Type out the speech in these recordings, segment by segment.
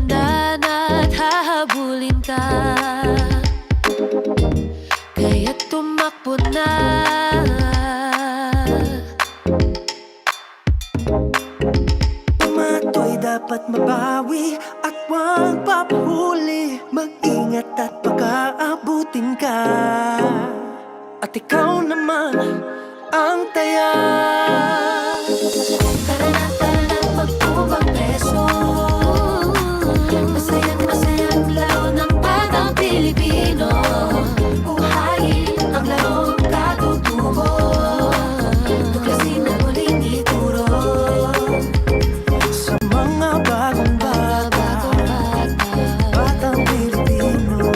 sundan at hahabulin ka, kaya't tumakbo na. Tumatoy dapat mabawi at huwag papahuli. Mag-ingat at pag-aabutin ka, at ikaw naman ang taya. Tara na, magtubang preso. Masayang laro ng batang Pilipino. Buhayin ang larong katutubo. Tuklasin na muling ituro Sa mga bagong bata, batang Pilipino.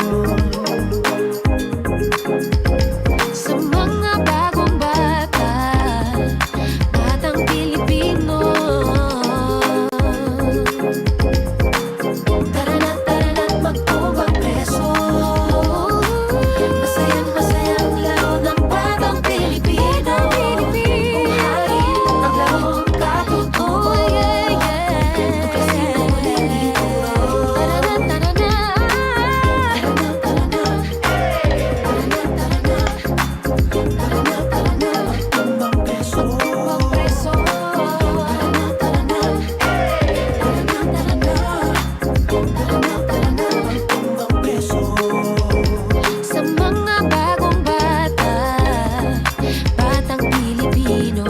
sa mga bagong bata, batang Pilipino. Tara na, magtubang preso. Masayang laro ng batang Pilipino. Buhayin ang larong katutubo. Tuklasin na muling ituro. Tara na. Tumbang preso. Tumbang preso. Sa mga bagong bata, batang Pilipino.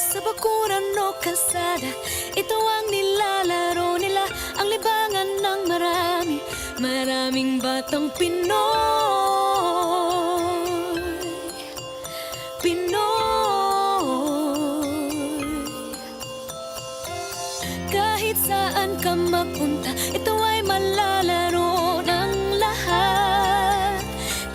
Sa bakuran o kalsada, ito ang nilalaro nila. Ang libangan ng maraming batang Pinoy. Kahit saan ka mapunta, ito ay malalaro ng lahat.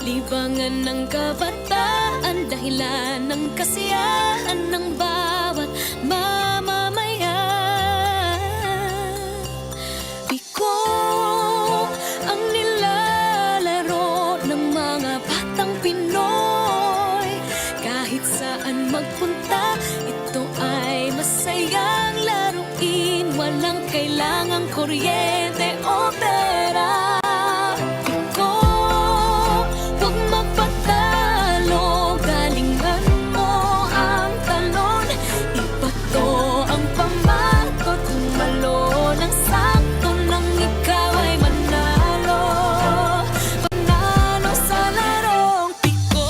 Libangan ng kabataan, dahilan ng kasiyahan ng bawat mamamayan. Piko ang nilalaro ng mga batang Pinoy. Kahit saan magpunta, ito ay masayang laruin. Walang kailangang kuryente o pera. Piko, huwag magpatalo, galingan mo ang talon. Ibato ang pamatot, tumalo ng sakto nang ikaw ay manalo. Panalo sa larong piko.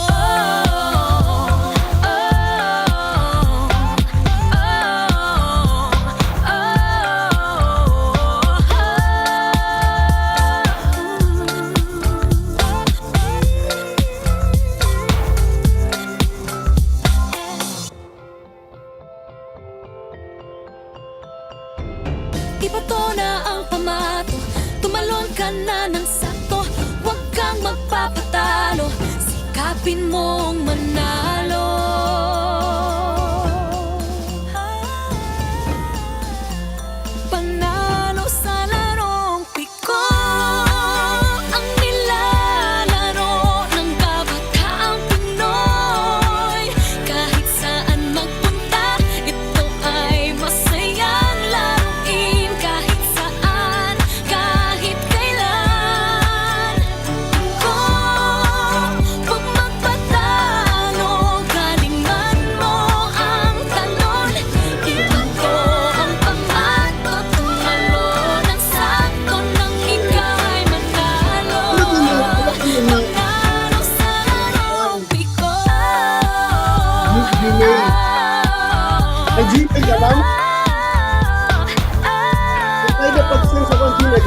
Ibato na ang pamato, tumalon ka na ng sakto. Huwag kang magpapatalo, sikapin mong manalo. Panalo sa larong piko. Ang nilalaro ng kabataang Pinoy. Kahit saan magpunta, ito ay masayang laruin. Kahit saan, kahit kailan. Piko, huwag magpatalo, galingan mo ang talon. Ibato ang pamatot, tumalo ng sakto nang ikaw ay manalo. Panalo sa larong piko. Ay, Gina, yaman. Ay, napagsin sa kong Gina.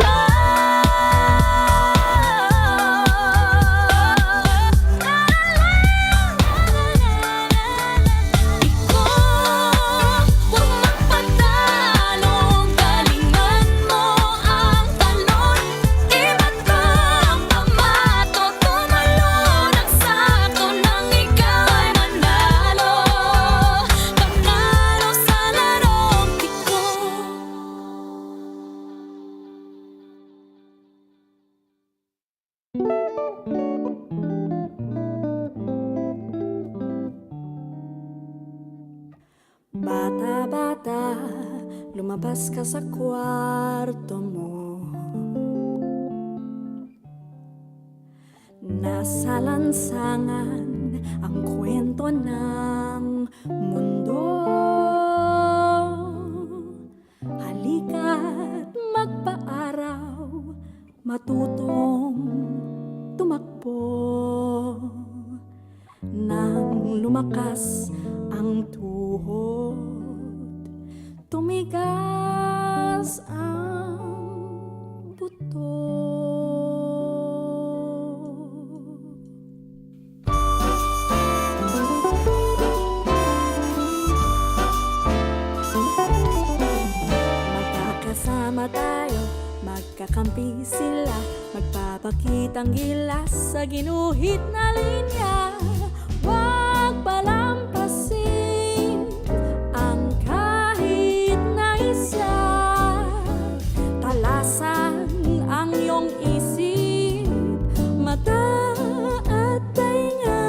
Bata-bata, lumabas ka sa kwarto mo. Nasa lansangan ang kwento ng mundo. Halika't magpaaraw, matutong tumakbo. Nang lumakas ang tuhod, tumigas ang buto. Magkakasama tayo, magkakampi sila, magpapakitang gilas sa ginuhit na linya. Huwag palampasin ang kahit na isa. Talasan ang iyong isip, mata at tainga.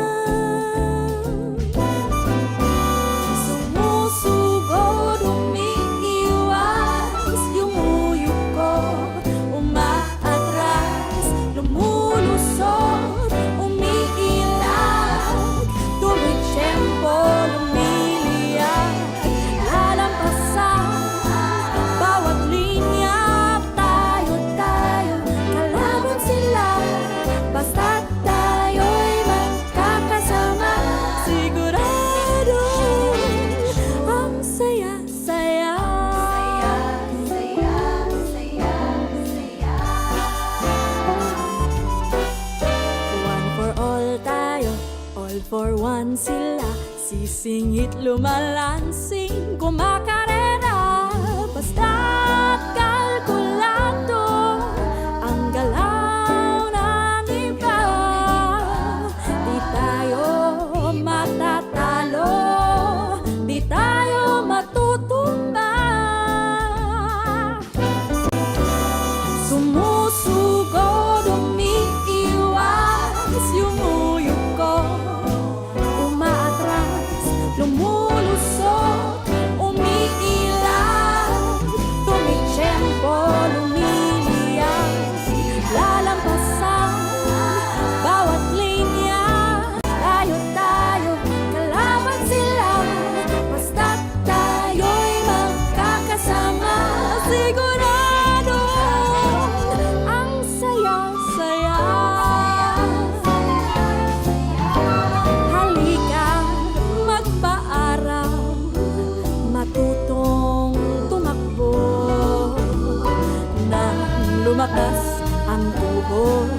Sumusugod, umiiwas yung uyok ko, umaatras, lumulusot, umiilag, tumitsyempo, lumiliyak, lalampasan bawat linya. Tayo, kalaban sila, basta't tayo'y magkakasama. Sigurado ang saya-saya. One for all tayo, all for one sila. Sisingit, lumalansing, kumakarera. Basta't kalkulado ang galaw ng iba. Di tayo matatalo, di tayo matutumba. Sumusugod, umiiwas yung uyok ko, umaatras, lumulusot, umiilag, tumitsyempo, lumiliyak, lalampasan bawat linya. Tayo, kalaban sila, basta't tayo'y magkakasama. Sigurado ang saya-saya. Halika, magpaaraw, matutong tumakbo. Nang lumakas ang tuhod,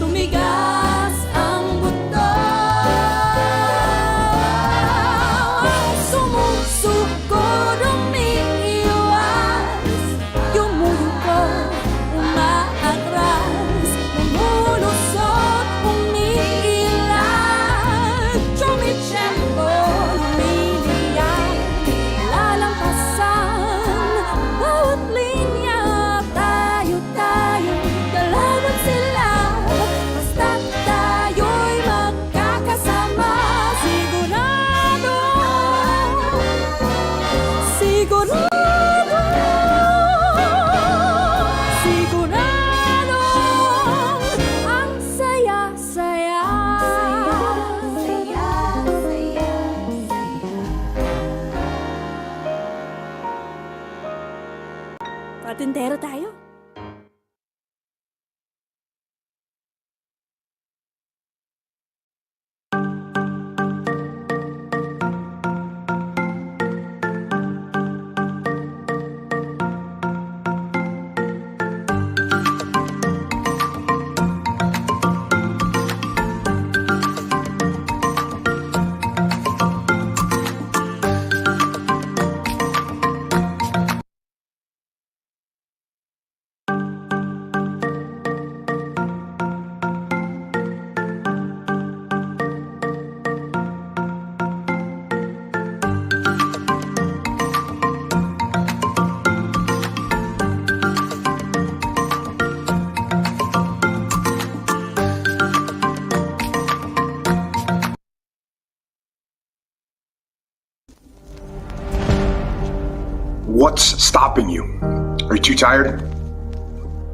tumigas ang buto. Sumusugod, umiiwas yung uyok ko, umaatras, lumulusot, umiilag, tumitsyempo, lumiliyak, lalampasan bawat linya. Tayo, kalaban sila, basta't tayo'y magkakasama. Sigurado ang saya-saya. Patintero tayo. What's stopping you? Are you too tired?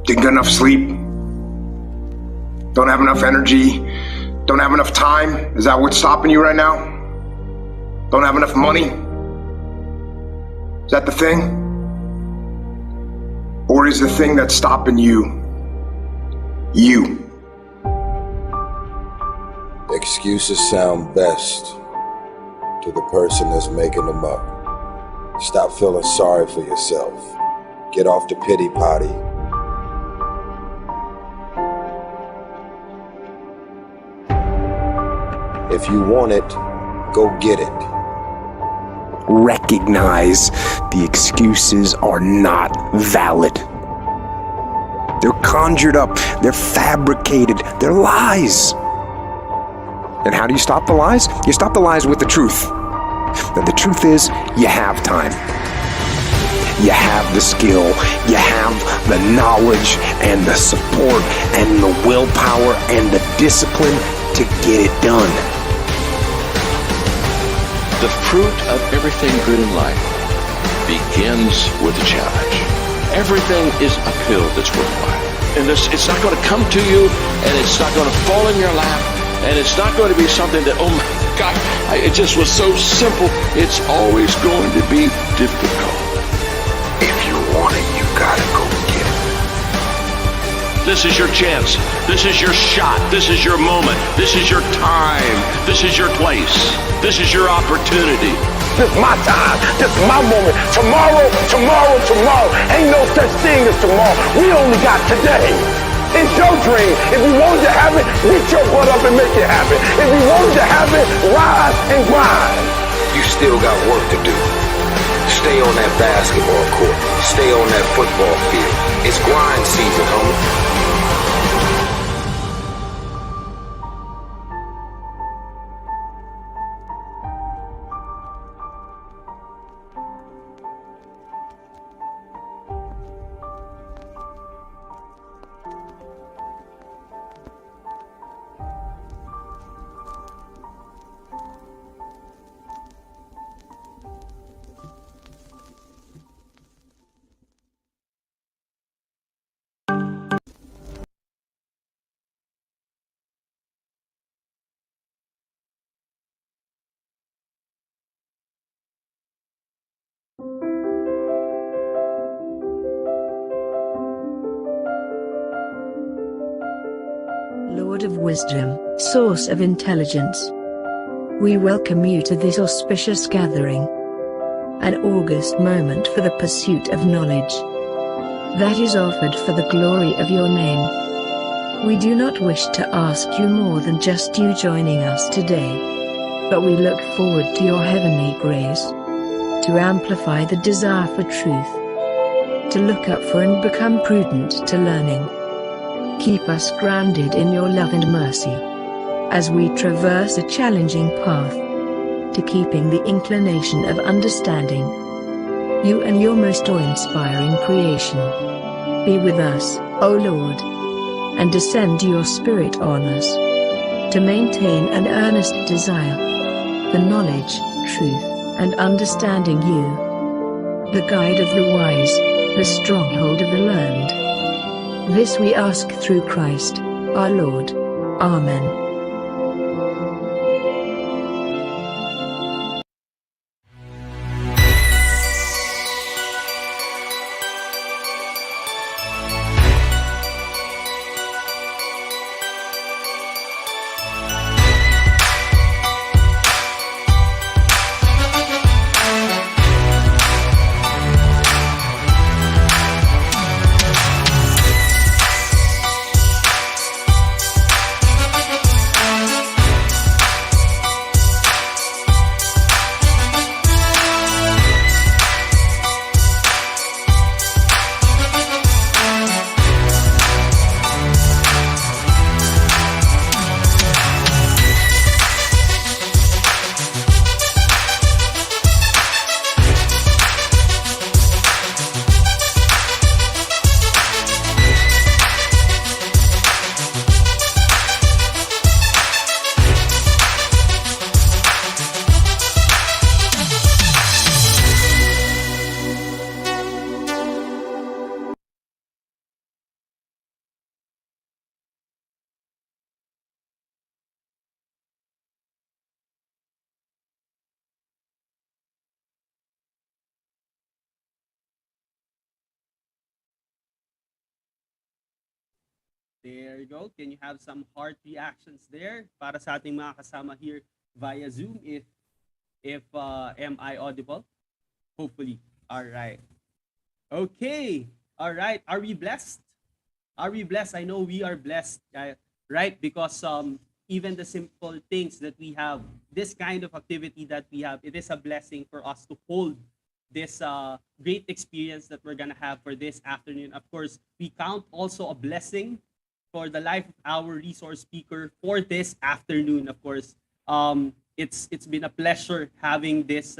Didn't get enough sleep? Don't have enough energy? Don't have enough time? Is that what's stopping you right now? Don't have enough money? Is that the thing? Or is the thing that's stopping you, you? Excuses sound best to the person that's making them up. Stop feeling sorry for yourself. Get off the pity potty. If you want it, go get it. Recognize the excuses are not valid. They're conjured up, they're fabricated, they're lies. And how do you stop the lies? You stop the lies with the truth. And the truth is, you have time. You have the skill, you have the knowledge and the support and the willpower and the discipline to get it done. The fruit of everything good in life begins with a challenge. Everything is uphill that's worthwhile. And it's not going to come to you, and it's not going to fall in your lap, and it's not going to be something that, oh my God, it just was so simple. It's always going to be difficult. If you want it, you gotta go get it. This is your chance. This is your shot. This is your moment. This is your time. This is your place. This is your opportunity. This is my time. This is my moment. Tomorrow. Ain't no such thing as tomorrow. We only got today. It's your dream. If you want it to happen, reach your butt up and make it happen. If you want it to happen, rise and grind. You still got work to do. Stay on that basketball court. Stay on that football field. It's grind season, homie. Lord of wisdom, source of intelligence, we welcome you to this auspicious gathering, an august moment for the pursuit of knowledge that is offered for the glory of your name. We do not wish to ask you more than just you joining us today, but we look forward to your heavenly grace, to amplify the desire for truth, to look up for and become prudent to learning. Keep us grounded in your love and mercy as we traverse a challenging path to keeping the inclination of understanding you and your most awe-inspiring creation. Be with us, O Lord, and descend your Spirit on us to maintain an earnest desire for knowledge, truth, and understanding you, the guide of the wise, the stronghold of the learned. This we ask through Christ, our Lord. Amen. There you go. Can you have some heart reactions there para sa ating mga kasama here via Zoom if am I audible? Hopefully. All right. Okay. All right. Are we blessed? Are we blessed? I know we are blessed, right? Because even the simple things that we have, this kind of activity that we have, it is a blessing for us to hold this great experience that we're gonna have for this afternoon. Of course, we count also a blessing for the life of our resource speaker for this afternoon. Of course, it's been a pleasure having this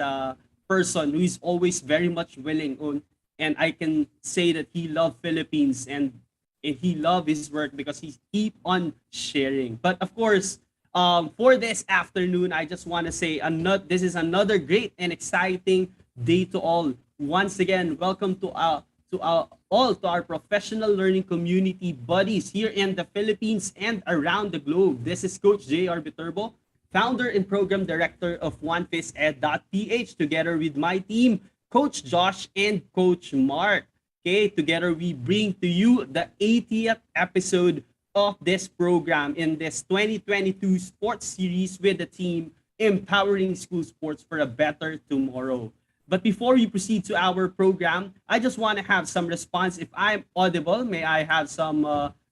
person who is always very much willing on, and I can say that he loved Philippines and he loved his work because he keep on sharing. But of course, for this afternoon, I just want to say this is another great and exciting day to all. Once again, welcome to our professional learning community buddies here in the Philippines and around the globe. This is Coach J.R. Viterbo, founder and program director of 1PhysEd.Ph, together with my team, Coach Josh and Coach Mark. Okay, together we bring to you the 80th episode of this program in this 2022 sports series with the team Empowering School Sports for a Better Tomorrow. But before we proceed to our program, I just want to have some response. If I'm audible, may I have some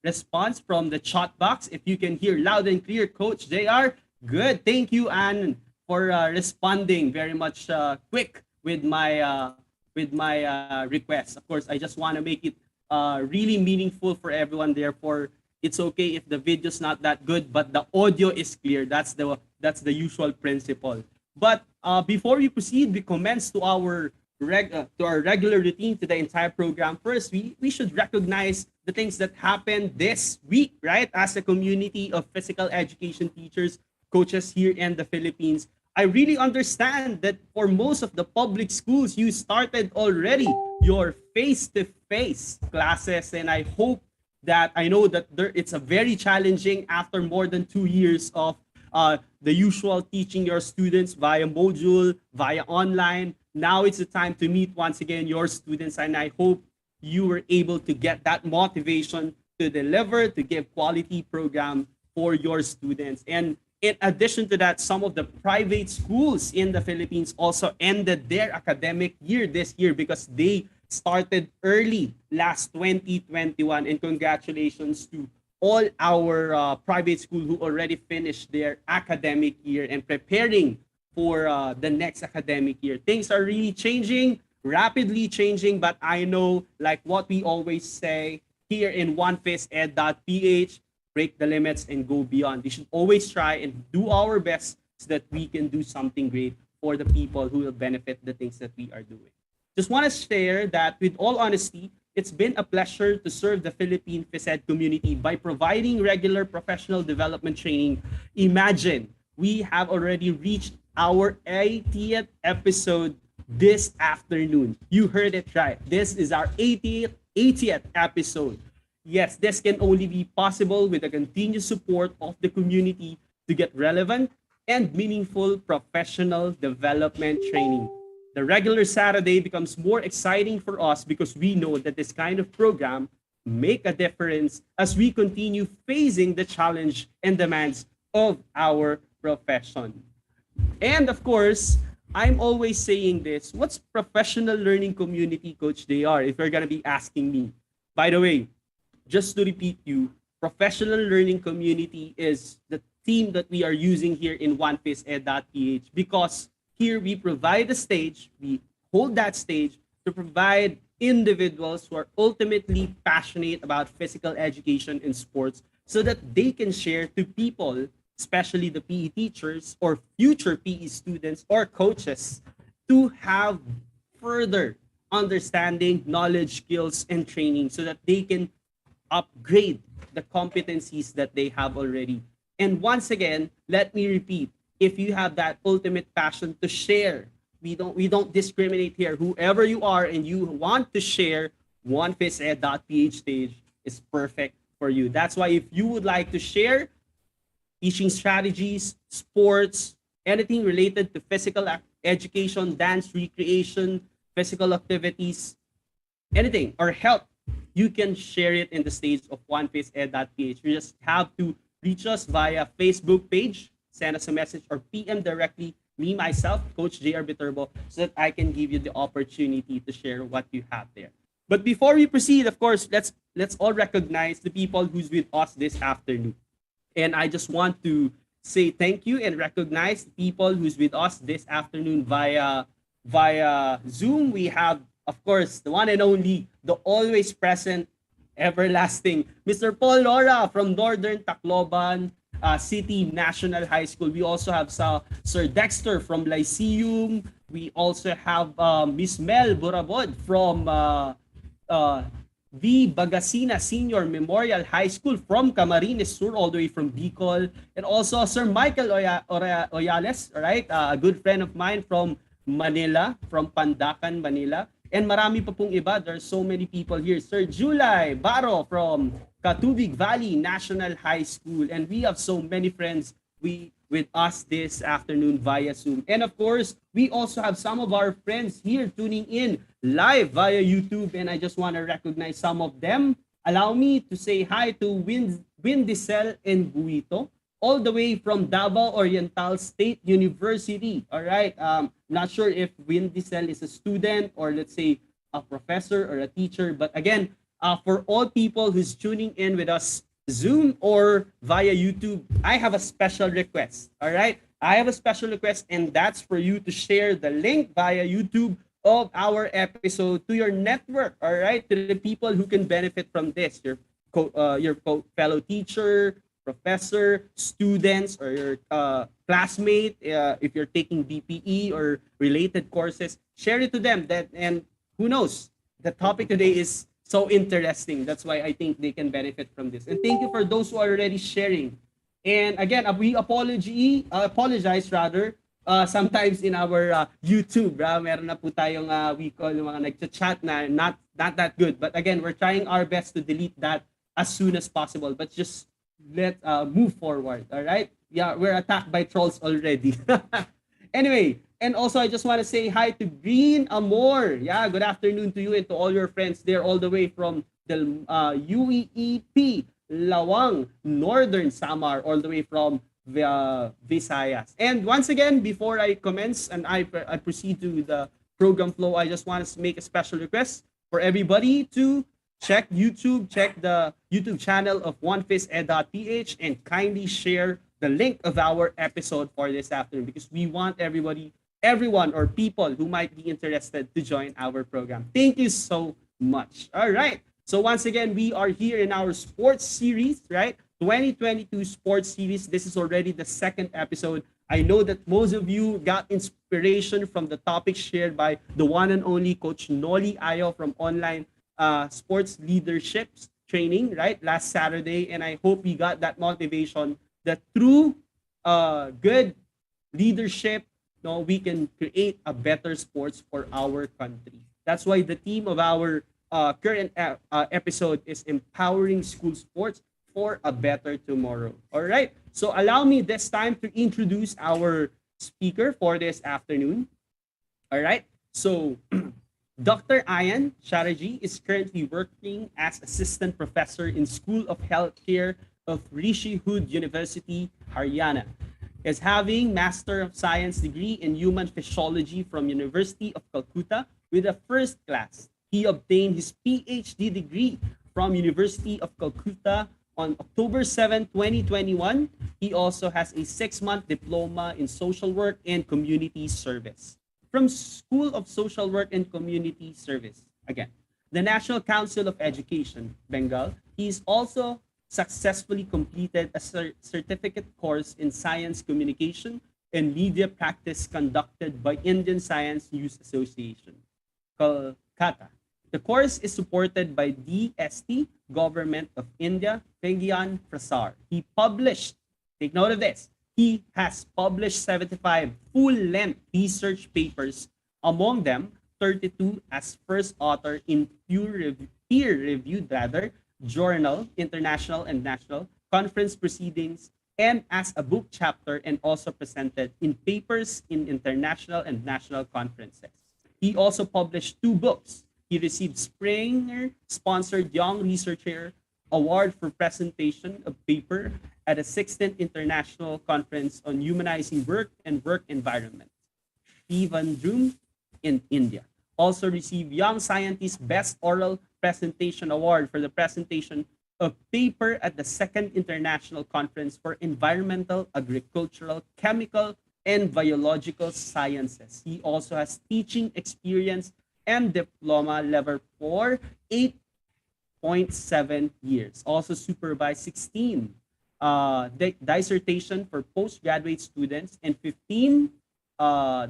response from the chat box? If you can hear loud and clear, Coach JR. Good. Thank you, Anne, for responding very much quick with my request. Of course, I just want to make it really meaningful for everyone. Therefore, it's okay if the video's not that good, but the audio is clear. That's the usual principle. But before we proceed, we commence to our regular routine, to the entire program. First, we should recognize the things that happened this week, right? As a community of physical education teachers, coaches here in the Philippines, I really understand that for most of the public schools, you started already your face-to-face classes, and I know that it's a very challenging after more than 2 years of the usual teaching your students via module, via online. Now it's the time to meet once again your students, and I hope you were able to get that motivation to deliver, to give quality program for your students. And in addition to that, some of the private schools in the Philippines also ended their academic year this year because they started early last 2021. And congratulations to all our private school who already finished their academic year and preparing for the next academic year. Things are really changing, rapidly changing, but I know, like what we always say here in 1PhysEd.Ph, break the limits and go beyond. We should always try and do our best so that we can do something great for the people who will benefit the things that we are doing. Just want to share that with all honesty, it's been a pleasure to serve the Philippine PhysEd community by providing regular professional development training. Imagine, we have already reached our 80th episode this afternoon. You heard it right. This is our 80th episode. Yes, this can only be possible with the continued support of the community to get relevant and meaningful professional development training. The regular Saturday becomes more exciting for us because we know that this kind of program make a difference as we continue facing the challenge and demands of our profession. And of course, I'm always saying this, what's professional learning community, Coach JR, if you're going to be asking me? By the way, just to repeat you, professional learning community is the theme that we are using here in 1PhysEd.Ph because here we provide a stage, we hold that stage to provide individuals who are ultimately passionate about physical education and sports so that they can share to people, especially the PE teachers or future PE students or coaches, to have further understanding, knowledge, skills, and training so that they can upgrade the competencies that they have already. And once again, let me repeat, if you have that ultimate passion to share, we don't discriminate here. Whoever you are and you want to share, 1PhysEd.Ph stage is perfect for you. That's why if you would like to share teaching strategies, sports, anything related to physical education, dance, recreation, physical activities, anything, or health, you can share it in the stage of 1PhysEd.Ph. You just have to reach us via Facebook page, send us a message, or PM directly me, myself, Coach JR Biturbo, so that I can give you the opportunity to share what you have there. But before we proceed, of course, let's all recognize the people who's with us this afternoon. And I just want to say thank you and recognize the people who's with us this afternoon via Zoom. We have, of course, the one and only, the always present, everlasting Mr. Paul Lora from Northern Tacloban City National High School. We also have Sir Dexter from Lyceum. We also have Miss Mel Burabod from the Bagasina Senior Memorial High School from Camarines Sur, all the way from Bicol. And also Sir Michael Oyales, all right, a good friend of mine from Manila, from Pandacan, Manila. And marami pa pong iba. There's so many people here. Sir Julay Baro from Catubig Valley National High School. And we have so many friends with us this afternoon via Zoom. And of course, we also have some of our friends here tuning in live via YouTube. And I just want to recognize some of them. Allow me to say hi to Windicel and Buito, all the way from Davao Oriental State University. All right. Not sure if Windicel is a student or let's say a professor or a teacher. But again, for all people who's tuning in with us Zoom or via YouTube, I have a special request. All right. I have a special request, and that's for you to share the link via YouTube of our episode to your network. All right. To the people who can benefit from this, your fellow teacher, professor, students, or your classmate, if you're taking BPE or related courses, share it to them. And who knows, the topic today is so interesting. That's why I think they can benefit from this. And thank you for those who are already sharing. And again, we apologize rather. Sometimes in our YouTube, meron na po tayong we call yung mga nagchat na not that good. But again, we're trying our best to delete that as soon as possible. But just let's move forward. All right. Yeah, we're attacked by trolls already. Anyway, and also I just want to say hi to Green Amor. Yeah, good afternoon to you and to all your friends there, all the way from the UEEP, Lawang, Northern Samar, all the way from Visayas. And once again, before I commence and I proceed to the program flow, I just want to make a special request for everybody to check YouTube, check the YouTube channel of 1PhysEd.Ph, and kindly share the link of our episode for this afternoon, because we want everyone or people who might be interested to join our program. Thank you so much. All right. So once again, we are here in our sports series, right? 2022 sports series. This is already the second episode. I know that most of you got inspiration from the topics shared by the one and only Coach Noli Ayo from online sports leadership training, right? Last Saturday. And I hope you got that motivation that through good leadership, we can create a better sports for our country. That's why the theme of our current episode is empowering school sports for a better tomorrow. All right. So allow me this time to introduce our speaker for this afternoon. All right. So Dr. Ayan Chatterjee is currently working as assistant professor in School of Healthcare of Rishi Hood University, Haryana. Is having Master of Science degree in Human Physiology from University of Calcutta with a first class. He obtained his PhD degree from University of Calcutta on October 7, 2021. He also has a 6-month diploma in social work and community service from School of Social Work and Community Service. Again, the National Council of Education, Bengal. He's also successfully completed a certificate course in science communication and media practice conducted by Indian Science News Association, Kolkata. The course is supported by DST, Government of India, Vigyan Prasar. He published, take note of this, he has published 75 full-length research papers, among them 32 as first author in peer-reviewed journal, international and national, conference proceedings, and as a book chapter, and also presented in papers in international and national conferences. He also published 2 books, He received Springer-sponsored Young Researcher Award for presentation of paper at the 16th International Conference on Humanizing Work and Work Environment, Trivandrum in India. Also received Young Scientist Best Oral Presentation Award for the presentation of paper at the Second International Conference for Environmental, Agricultural, Chemical, and Biological Sciences. He also has teaching experience and diploma level for 8.7 years. Also supervised 16 dissertation for postgraduate students and 15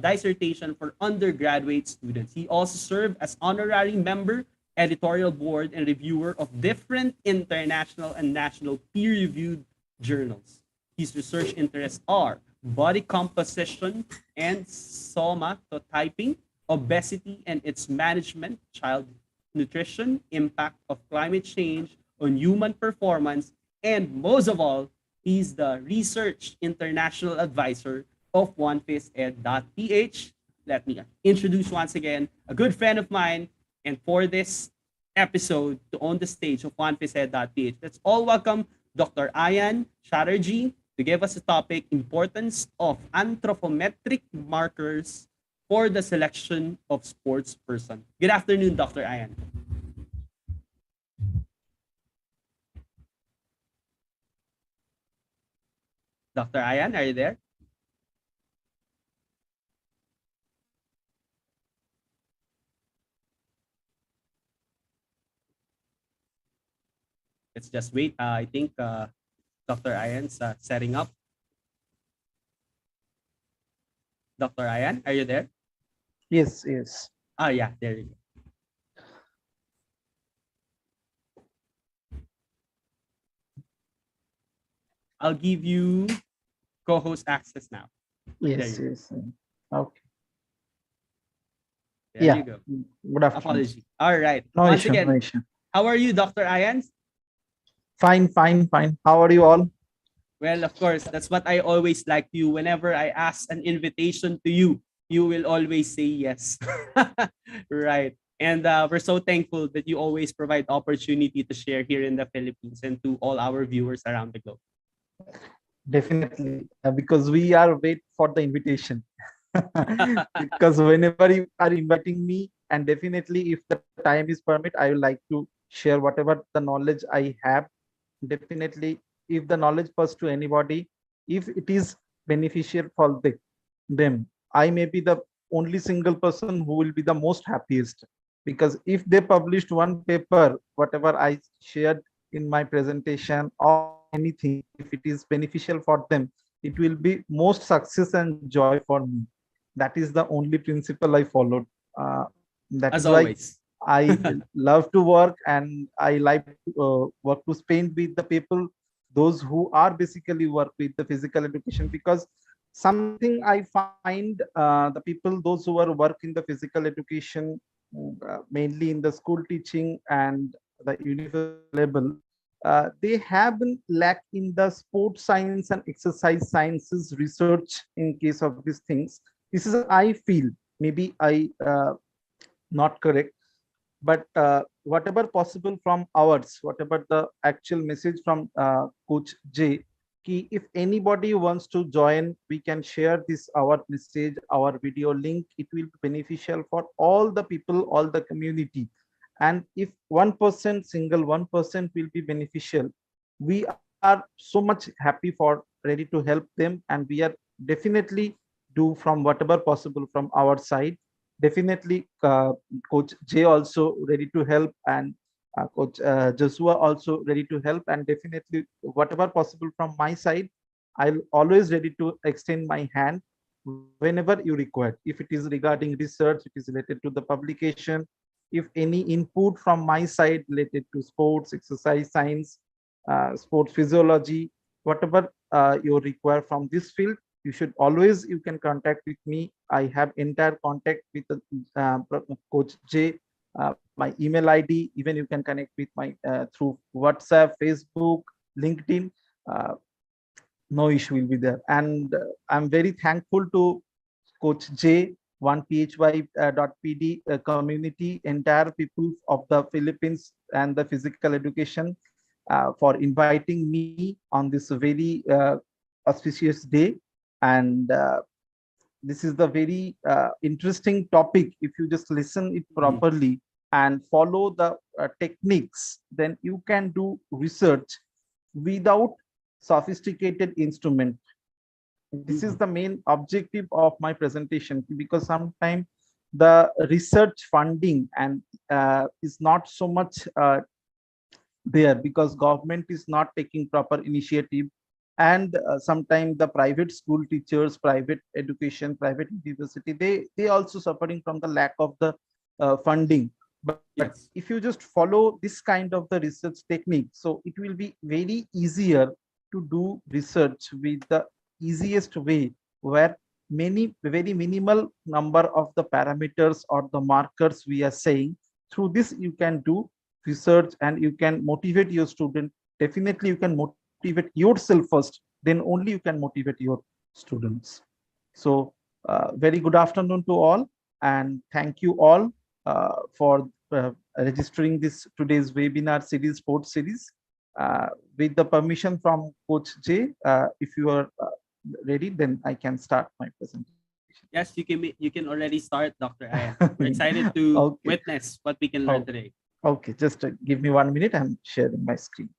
dissertation for undergraduate students. He also served as honorary member, editorial board, and reviewer of different international and national peer-reviewed journals. His research interests are body composition and somatotyping, obesity and its management, child nutrition, impact of climate change on human performance, and most of all, he's the research international advisor of 1PhysEd.Ph. Let me introduce once again a good friend of mine, and for this episode to own the stage of 1PhysEd.Ph, let's all welcome Dr. Ayan Chatterjee to give us a topic, importance of anthropometric markers for the selection of sports person. Good afternoon, Dr. Ayan. Dr. Ayan, are you there? Let's just wait. I think Dr. Ayan's setting up. Dr. Ayan, are you there? Yes, yes. Ah, yeah, there you go. I'll give you co-host access now. Yes, There you yes. Okay. There Yeah. you go. Good afternoon. Apology. All right. No Once issue, again, no issue. how are you, Dr. Ayan? Fine, fine, fine. How are you all? Well, of course, that's what I always like to you. Whenever I ask an invitation to you, you will always say yes. Right. And we're so thankful that you always provide opportunity to share here in the Philippines and to all our viewers around the globe. Definitely, because we are wait for the invitation. Because whenever you are inviting me, and definitely if the time is permit, I would like to share whatever the knowledge I have. Definitely, if the knowledge pass to anybody, if it is beneficial for them, I may be the only single person who will be the most happiest. Because if they published one paper, whatever I shared in my presentation or anything, if it is beneficial for them, it will be most success and joy for me. That is the only principle I followed. That As is why always. I love to work, and I like to work to spend with the people, those who are basically work with the physical education. Because something I find, the people, those who are work in the physical education, mainly in the school teaching and the university level, they have been lack in the sports science and exercise sciences research in case of these things. This is I feel, maybe I not correct, but whatever possible from ours, whatever the actual message from Coach J, if anybody wants to join, we can share this our message, our video link. It will be beneficial for all the people, all the community. And if 1%, single 1% will be beneficial, we are so much happy for ready to help them, and we are definitely do from whatever possible from our side. Definitely, Coach Jay also ready to help, and Coach Joshua also ready to help, and definitely whatever possible from my side, I'll always ready to extend my hand whenever you require. If it is regarding research, it is related to the publication, if any input from my side related to sports, exercise science, sports physiology, whatever you require from this field, you should always, you can contact with me. I have entire contact with the Coach J, my email ID. Even you can connect with my through WhatsApp, Facebook, LinkedIn. uh, no issue will be there. And I'm very thankful to Coach J, 1PhysEd.Ph community, entire people of the Philippines and the physical education for inviting me on this very auspicious day. And this is the very interesting topic. If you just listen it Mhm. properly and follow the techniques, then you can do research without sophisticated instrument. This is Mhm. the main objective of my presentation, because sometimes the research funding and is not so much there, because government is not taking proper initiative, and sometimes the private school teachers, private education, private university, they also suffering from the lack of the funding. But Yes. if you just follow this kind of the research technique, so it will be very easier to do research with the easiest way, where many very minimal number of the parameters or the markers we are saying. Through this you can do research and you can motivate your student. Definitely you can motivate yourself first, then only you can motivate your students. So very good afternoon to all, and thank you all for registering this today's webinar series, sports series. With the permission from Coach J, if you are ready, then I can start my presentation. Yes, you can already start, Dr. Ayan. We're excited to Okay. witness what we can learn Oh, today. okay, just give me 1 minute. I'm sharing my screen.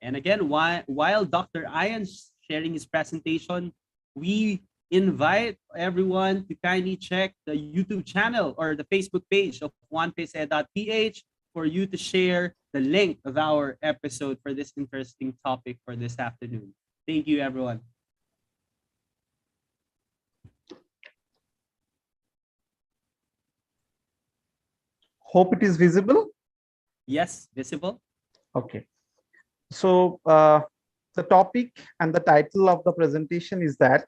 And again, while Dr. Ayan's sharing his presentation, we invite everyone to kindly check the YouTube channel or the Facebook page of 1PhysEd.Ph for you to share the link of our episode for this interesting topic for this afternoon. Thank you, everyone. Hope it is visible. Yes, visible. Okay. So the topic and the title of the presentation is that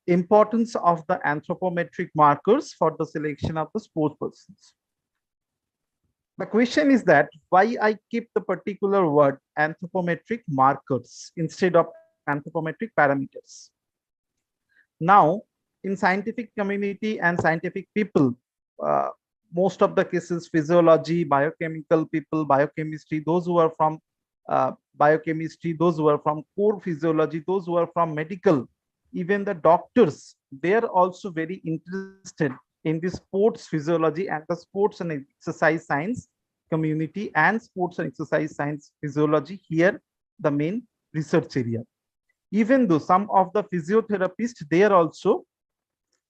importance of the anthropometric markers for the selection of the sports persons. The question is that why I keep the particular word anthropometric markers instead of anthropometric parameters. Now, in scientific community and scientific people, uh, most of the cases, physiology, biochemical people, biochemistry, those who are from biochemistry, those who are from core physiology, those who are from medical, even the doctors, they are also very interested in the sports physiology and the sports and exercise science community and sports and exercise science physiology here, the main research area. Even though some of the physiotherapists, they are also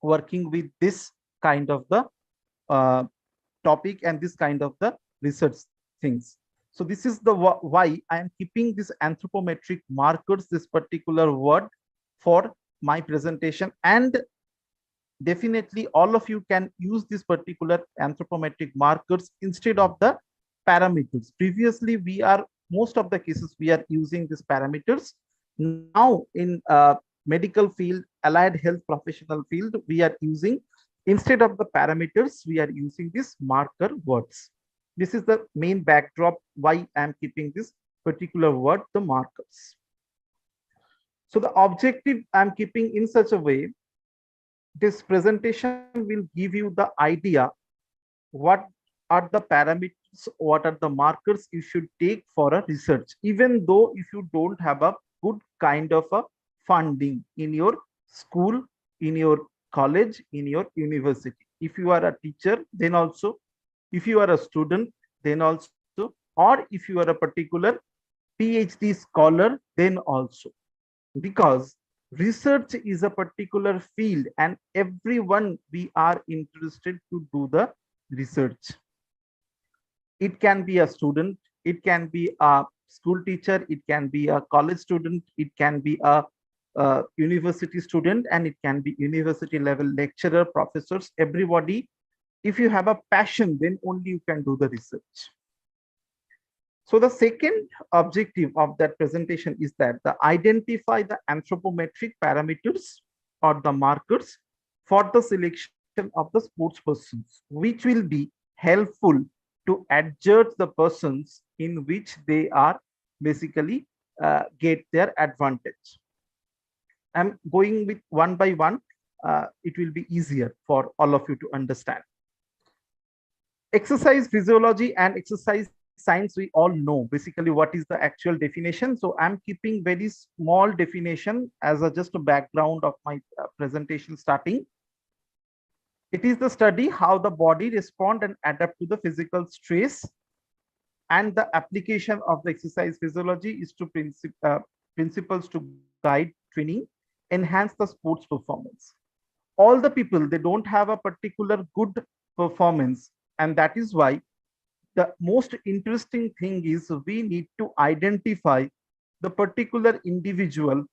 working with this kind of the uh, topic and this kind of the research things. So this is the why I am keeping this anthropometric markers, this particular word for my presentation. And definitely all of you can use this particular anthropometric markers instead of the parameters. Previously, we are most of the cases we are using these parameters. Now in medical field, allied health professional field, we are using, instead of the parameters, we are using this marker words. This is the main backdrop why I am keeping this particular word, the markers. So the objective I am keeping in such a way, this presentation will give you the idea what are the parameters, what are the markers you should take for a research, even though if you don't have a good kind of a funding in your school, in your college, in your university. If you are a teacher, then also, if you are a student, then also, or if you are a particular PhD scholar, then also, because research is a particular field and everyone we are interested to do the research. It can be a student, it can be a school teacher, it can be a college student, it can be a university student, and it can be university level lecturer, professors, everybody. If you have a passion, then only you can do the research. So the second objective of that presentation is that the identify the anthropometric parameters or the markers for the selection of the sports persons, which will be helpful to adjudge the persons in which they are basically get their advantage. I'm going with one by one. It will be easier for all of you to understand. Exercise physiology and exercise science, we all know basically what is the actual definition. So I'm keeping very small definition as just a background of my presentation starting. It is the study how the body respond and adapt to the physical stress, and the application of the exercise physiology is to principles to guide training, enhance the sports performance. All the people, they don't have a particular good performance, and that is why the most interesting thing is we need to identify the particular individual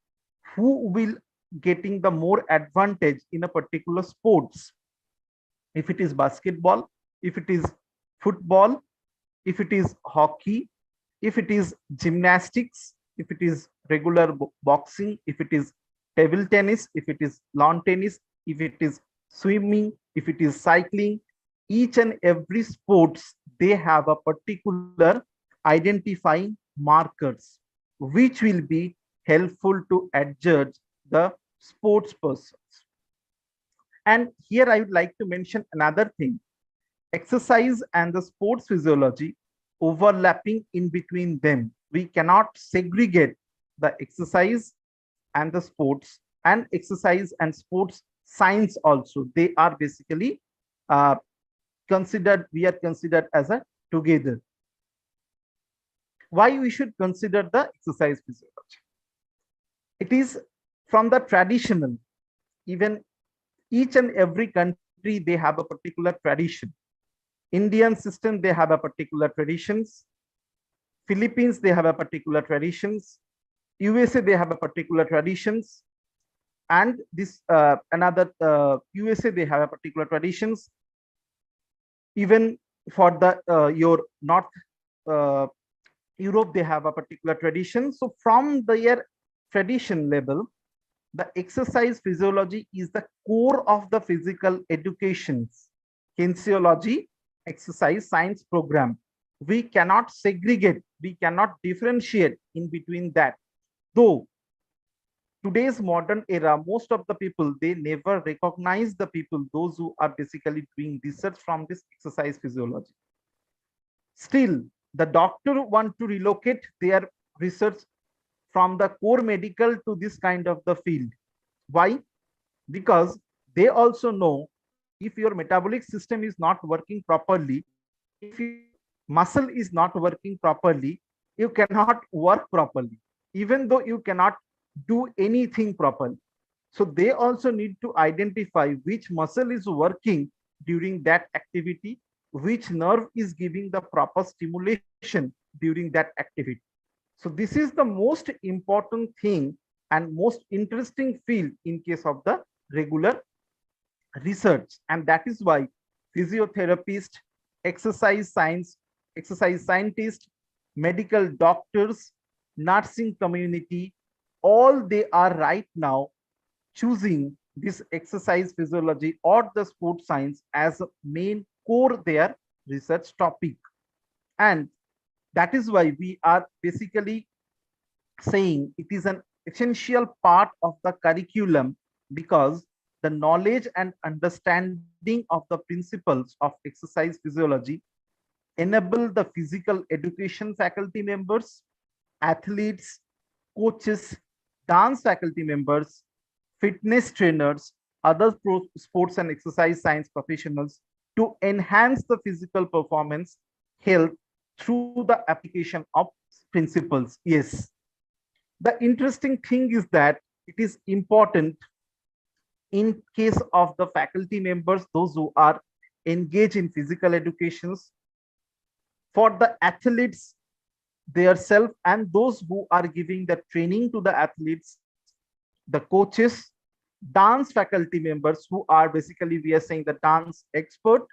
who will getting the more advantage in a particular sports. If it is basketball, if it is football, if it is hockey, if it is gymnastics, if it is regular boxing, if it is table tennis, if it is lawn tennis, if it is swimming, if it is cycling, each and every sports, they have a particular identifying markers which will be helpful to adjudge the sports persons. And here I would like to mention another thing. Exercise and the sports physiology overlapping in between them. We cannot segregate the exercise and the sports, and exercise and sports science also. They are basically considered, we are considered as a together. Why we should consider the exercise physiology? It is from the traditional, even each and every country, they have a particular tradition. Indian system, they have a particular traditions. Philippines, they have a particular traditions. USA, they have a particular traditions. And this another USA, they have a particular traditions. Even for the your North Europe, they have a particular tradition. So from their tradition level, the exercise physiology is the core of the physical education's kinesiology exercise science program. We cannot segregate, we cannot differentiate in between that. Though today's modern era, most of the people, they never recognize the people, those who are basically doing research from this exercise physiology. Still, the doctor want to relocate their research from the core medical to this kind of the field. Why? Because they also know if your metabolic system is not working properly, if your muscle is not working properly, you cannot work properly, even though you cannot do anything properly. So they also need to identify which muscle is working during that activity, which nerve is giving the proper stimulation during that activity. So this is the most important thing and most interesting field in case of the regular research. And that is why physiotherapists, exercise science, exercise scientists, medical doctors, nursing community, all they are right now choosing this exercise physiology or the sports science as a main core their research topic. And that is why we are basically saying it is an essential part of the curriculum, because the knowledge and understanding of the principles of exercise physiology enable the physical education faculty members, athletes, coaches, dance faculty members, fitness trainers, other sports and exercise science professionals to enhance the physical performance health through the application of principles. Yes, the interesting thing is that it is important in case of the faculty members, those who are engaged in physical educations, for the athletes themselves and those who are giving the training to the athletes, the coaches, dance faculty members who are basically, we are saying, the dance expert,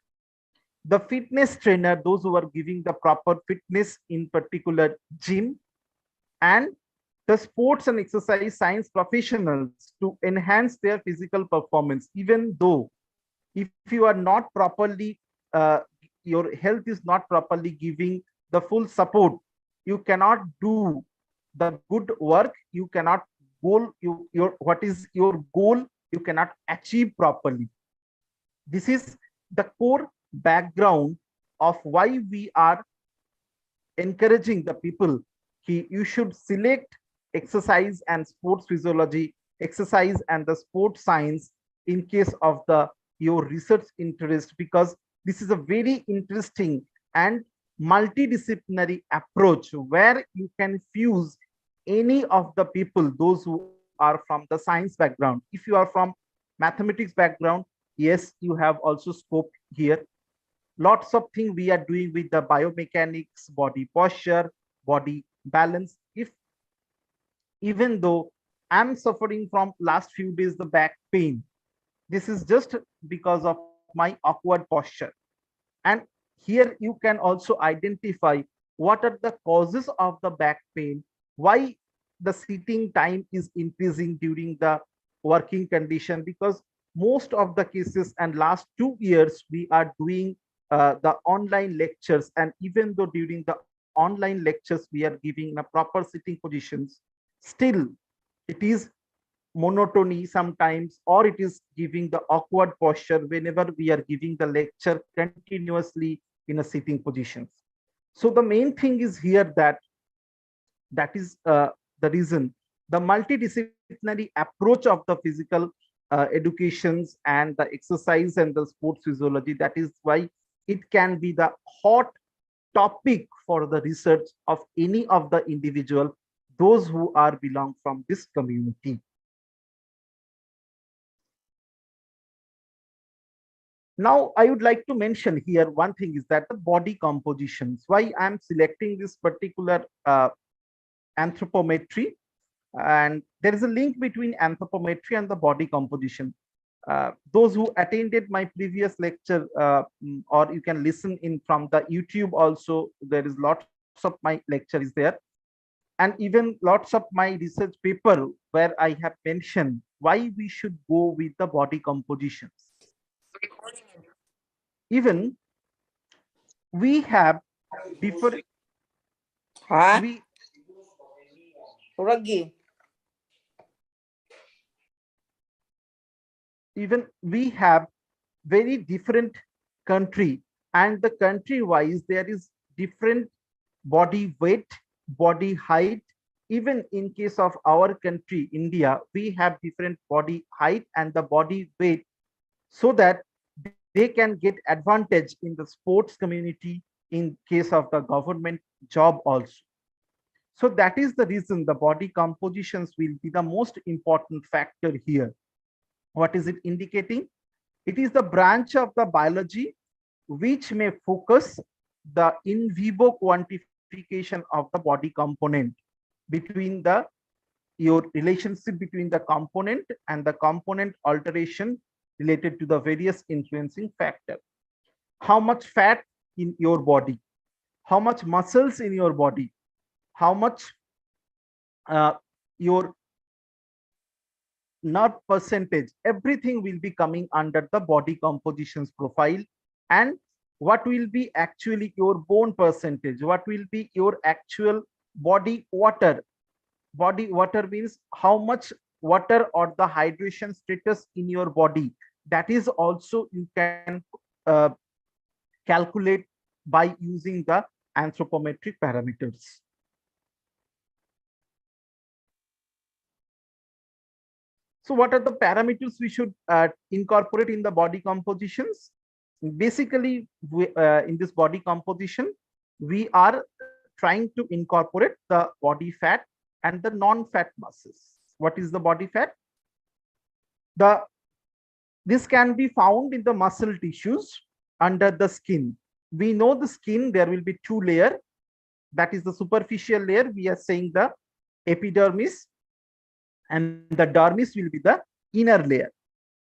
the fitness trainer, those who are giving the proper fitness in particular gym, and the sports and exercise science professionals to enhance their physical performance. Even though if you are not properly your health is not properly giving the full support, you cannot do the good work, you cannot goal, what is your goal, you cannot achieve properly. This is the core background of why we are encouraging the people you should select exercise and sports physiology, exercise and the sports science in case of the your research interest, because this is a very interesting and multidisciplinary approach where you can fuse any of the people, those who are from the science background. If you are from mathematics background, yes, you have also scope here. Lots of things we are doing with the biomechanics, body posture, body balance. If even though I'm suffering from last few days the back pain, this is just because of my awkward posture. And here you can also identify what are the causes of the back pain, why the sitting time is increasing during the working condition, because most of the cases and last 2 years we are doing the online lectures, and even though during the online lectures we are giving a proper sitting positions, still it is monotony sometimes, or it is giving the awkward posture whenever we are giving the lecture continuously in a sitting positions. So the main thing is here that is the reason the multidisciplinary approach of the physical educations and the exercise and the sports physiology, that is why it can be the hot topic for the research of any of the individual, those who are belong from this community. Now, I would like to mention here one thing is that the body compositions, why I'm selecting this particular anthropometry, and there is a link between anthropometry and the body composition. Those who attended my previous lecture, or you can listen in from the YouTube also, there is lots of my lecture is there, and even lots of my research paper where I have mentioned why we should go with the body compositions. Even we have different, Ha? we Uragi. even we have very different country, and the country wise there is different body weight, body height. Even in case of our country India, we have different body height and the body weight, so that they can get advantage in the sports community in case of the government job also. So that is the reason the body compositions will be the most important factor here. What is it indicating? It is the branch of the biology which may focus the in vivo quantification of the body component between the your relationship between the component and the component alteration related to the various influencing factor. How much fat in your body, how much muscles in your body, how much your nerve percentage, everything will be coming under the body compositions profile. And what will be actually your bone percentage, what will be your actual body water. Body water means how much water or the hydration status in your body, that is also you can uh, calculate by using the anthropometric parameters. So what are the parameters we should incorporate in the body compositions? Basically, in this body composition, we are trying to incorporate the body fat and the non-fat masses. What is the body fat? This can be found in the muscle tissues under the skin. We know the skin, there will be two layers. That is the superficial layer. We are saying the epidermis, and the dermis will be the inner layer.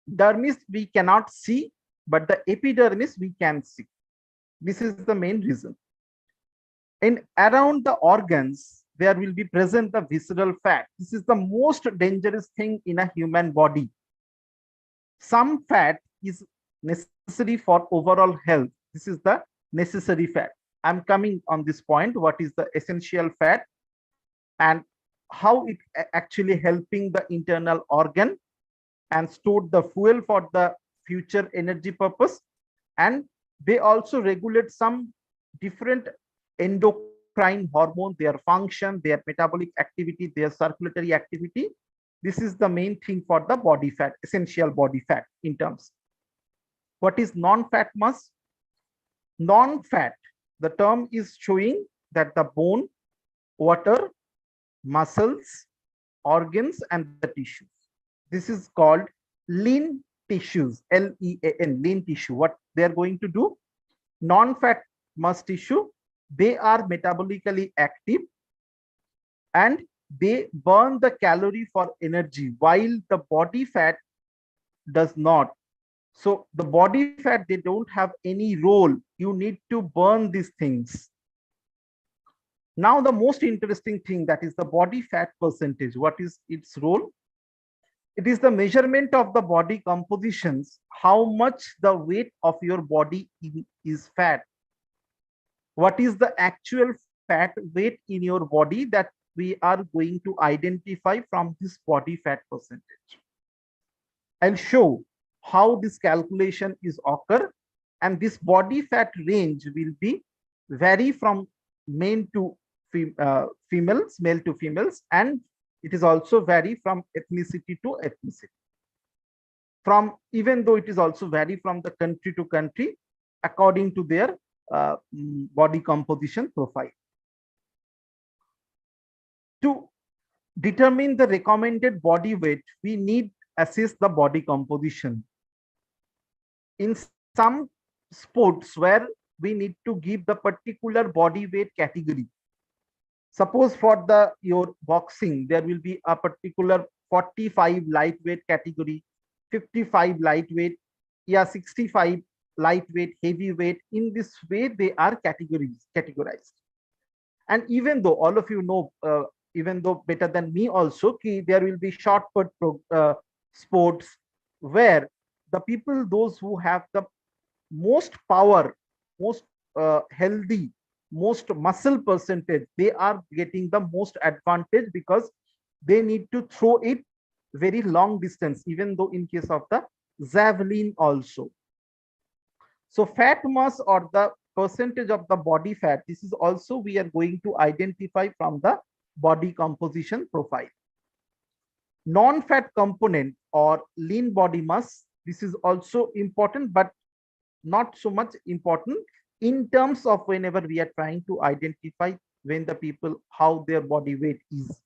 Dermis we cannot see, but the epidermis we can see. This is the main reason. And around the organs, there will be present the visceral fat. This is the most dangerous thing in a human body. Some fat is necessary for overall health. This is the necessary fat. I'm coming on this point. What is the essential fat? And how it actually helping the internal organ and stored the fuel for the future energy purpose. And they also regulate some different endocrine hormone, their function, their metabolic activity, their circulatory activity. This is the main thing for the body fat, essential body fat in terms. What is non-fat mass? Non-fat, the term is showing that the bone, water, muscles, organs, and the tissues. This is called lean tissues, Lean, lean tissue. What they are going to do? Non-fat mass tissue, they are metabolically active and they burn the calorie for energy, while the body fat does not. So the body fat, they don't have any role. You need to burn these things. Now the most interesting thing, that is the body fat percentage. What is its role? It is the measurement of the body compositions, how much the weight of your body is fat. What is the actual fat weight in your body that we are going to identify from this body fat percentage. I'll show how this calculation is occur, and this body fat range will be vary from male to females, male to females, and it is also vary from ethnicity to ethnicity. From, even though it is also vary from the country to country according to their body composition profile. To determine the recommended body weight, we need assess the body composition. In some sports where we need to give the particular body weight category. Suppose for the your boxing, there will be a particular 45 lightweight category, 55 lightweight, 65 lightweight, heavyweight. In this way, they are categorized. And even though all of you know, even though better than me also, there will be short put sports where the people, those who have the most power, most healthy, most muscle percentage, they are getting the most advantage because they need to throw it very long distance, even though in case of the javelin also. So fat mass, or the percentage of the body fat, this is also we are going to identify from the body composition profile. Non-fat component or lean body mass, this is also important, but not so much important in terms of whenever we are trying to identify when the people, how their body weight is.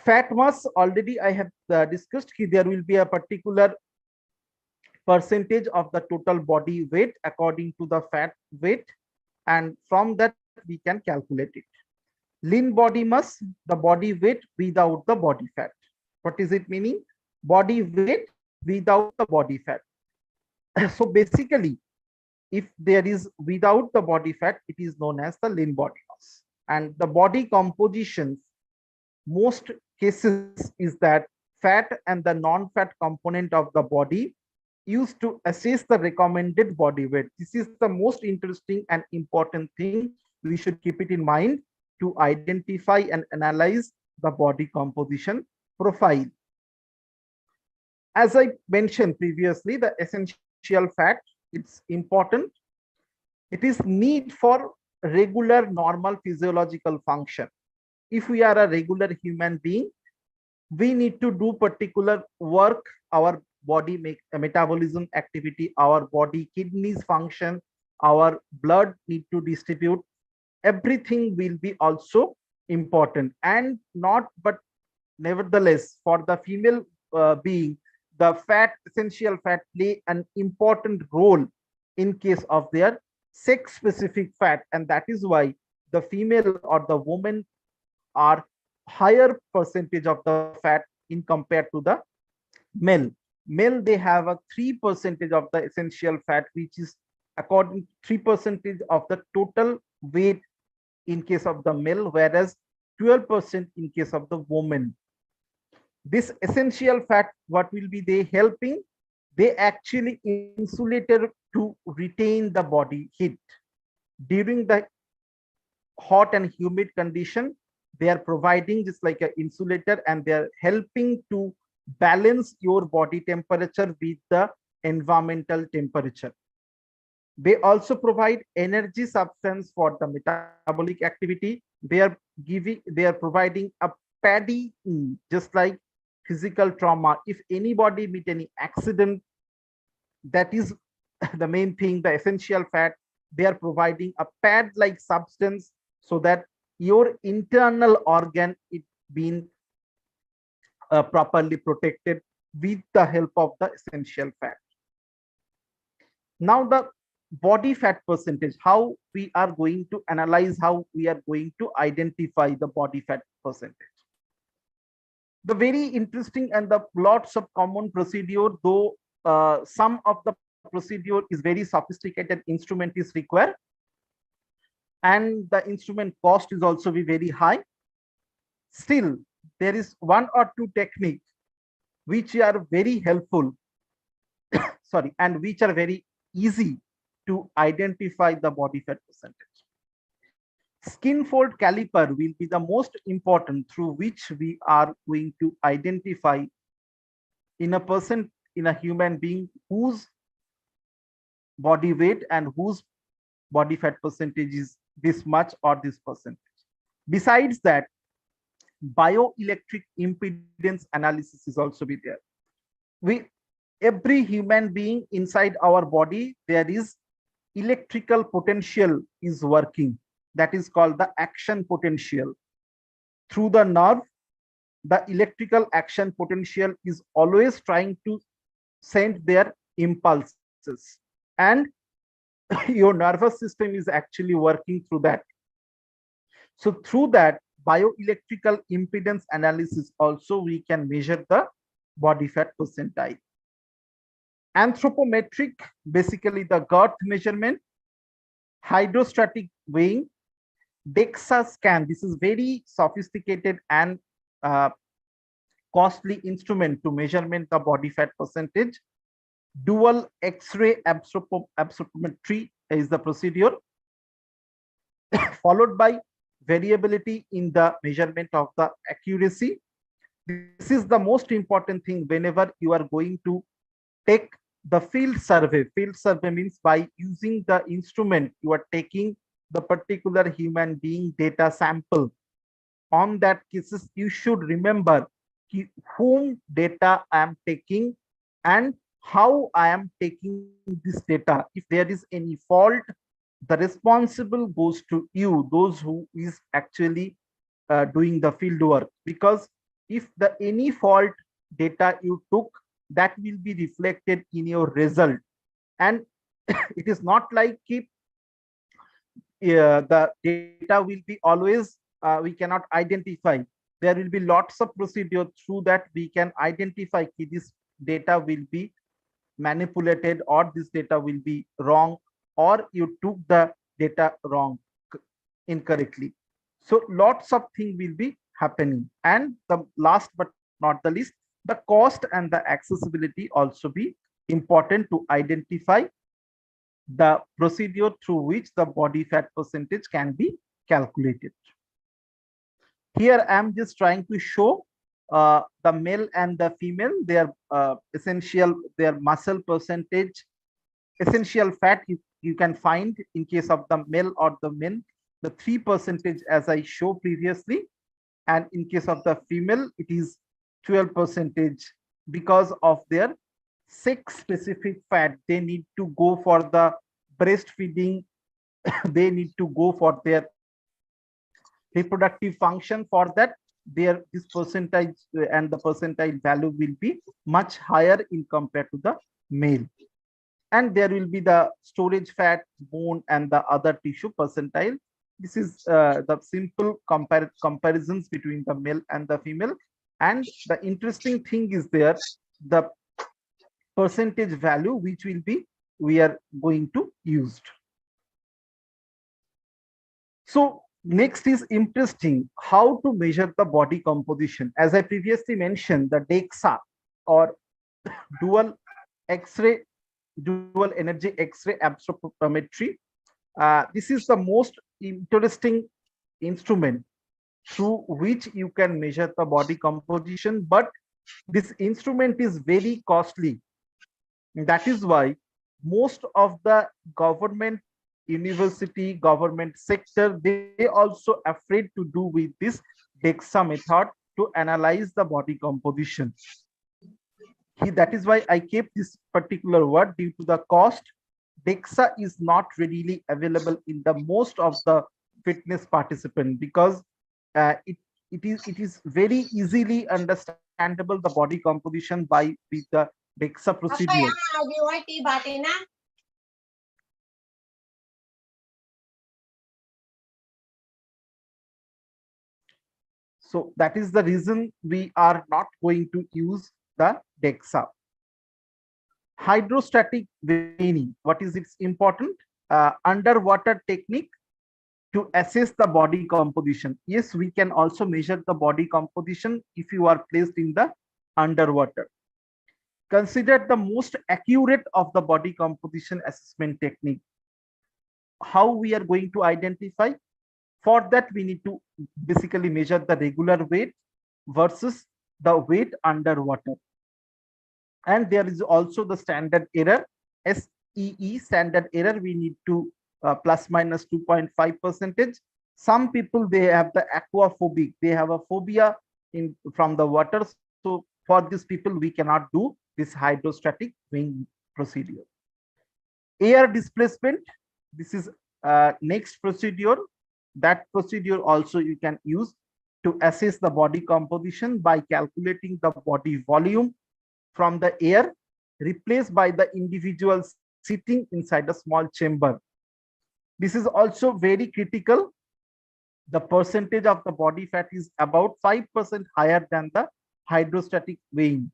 Fat mass, already I have discussed, there will be a particular percentage of the total body weight according to the fat weight, and from that we can calculate it. Lean body mass, the body weight without the body fat. What is it meaning? Body weight without the body fat. So basically, if there is without the body fat, it is known as the lean body mass. And the body compositions, most cases is that fat and the non-fat component of the body used to assess the recommended body weight. This is the most interesting and important thing. We should keep it in mind to identify and analyze the body composition profile. As I mentioned previously, the essential fat, it's important. It is need for regular normal physiological function. If we are a regular human being, we need to do particular work, our body metabolism activity, our body kidneys function, our blood need to distribute. Everything will be also important, and not but nevertheless for the female being, the fat, essential fat, play an important role in case of their sex specific fat, and that is why the female or the woman are higher percentage of the fat in compared to the male. Male, they have a 3% of the essential fat, which is according 3% of the total weight in case of the male, whereas 12% in case of the woman. This essential fat, what will be they helping? They actually insulated to retain the body heat during the hot and humid condition. They are providing just like an insulator, and they are helping to balance your body temperature with the environmental temperature. They also provide energy substance for the metabolic activity. They are providing a paddy, just like physical trauma. If anybody meet any accident, that is the main thing, the essential fat. They are providing a pad like substance so that your internal organ it being properly protected with the help of the essential fat. Now the body fat percentage, how we are going to analyze, how we are going to identify the body fat percentage. The very interesting and the lots of common procedure, though some of the procedure is very sophisticated instrument is required, and the instrument cost is also be very high. Still, there is one or two technique which are very helpful, sorry, and which are very easy to identify the body fat percentage. Skin fold caliper will be the most important through which we are going to identify in a person, in a human being, whose body weight and whose body fat percentage is this much or this percentage. Besides that, bioelectric impedance analysis is also be there. Every human being inside our body, there is electrical potential is working, that is called the action potential. Through the nerve, the electrical action potential is always trying to send their impulses, and your nervous system is actually working through that. So through that bioelectrical impedance analysis also we can measure the body fat percentile. Anthropometric, basically the girth measurement. Hydrostatic weighing. DEXA scan, this is very sophisticated and costly instrument to measurement the body fat percentage. Dual X-ray absorptiometry is the procedure, followed by variability in the measurement of the accuracy. This is the most important thing whenever you are going to take the field survey. Field survey means by using the instrument, you are taking the particular human being data sample. On that cases, you should remember whom data I am taking and how I am taking this data. If there is any fault, the responsible goes to you, those who is actually doing the field work. Because if the any fault data you took, that will be reflected in your result. And it is not like keep the data will be always we cannot identify. There will be lots of procedure through that we can identify this data will be manipulated, or this data will be wrong, or you took the data wrong, incorrectly. So lots of things will be happening. And the last but not the least, the cost and the accessibility also be important to identify the procedure through which the body fat percentage can be calculated. Here I am just trying to show the male and the female, their essential, their muscle percentage, essential fat you can find in case of the male or the men, the 3% as I show previously, and in case of the female it is 12%. Because of their sex specific fat, they need to go for the breastfeeding, they need to go for their reproductive function. For that, their this percentage and the percentile value will be much higher in compared to the male. And there will be the storage fat, bone, and the other tissue percentile. This is the simple comparisons between the male and the female. And the interesting thing is there, the percentage value which will be we are going to use. So next is interesting how to measure the body composition. As I previously mentioned, the DEXA or dual X-ray, dual energy X-ray absorptiometry. This is the most interesting instrument through which you can measure the body composition, but this instrument is very costly. That is why most of the government university, government sector, they also afraid to do with this DEXA method to analyze the body composition. That is why I kept this particular word due to the cost. DEXA is not readily available in the most of the fitness participant because it is very easily understandable the body composition by with the DEXA procedure. So that is the reason we are not going to use the DEXA. Hydrostatic veining, what is its important? Underwater technique to assess the body composition. Yes, we can also measure the body composition if you are placed in the underwater. Consider the most accurate of the body composition assessment technique. How we are going to identify? For that, we need to basically measure the regular weight versus the weight underwater. And there is also the standard error, SEE standard error. We need to plus minus 2.5%. Some people, they have the aquaphobic, they have a phobia in from the water. So for these people, we cannot do this hydrostatic weighing procedure. Air displacement, this is next procedure. That procedure also you can use to assess the body composition by calculating the body volume from the air replaced by the individual sitting inside a small chamber. This is also very critical. The percentage of the body fat is about 5% higher than the hydrostatic weighing.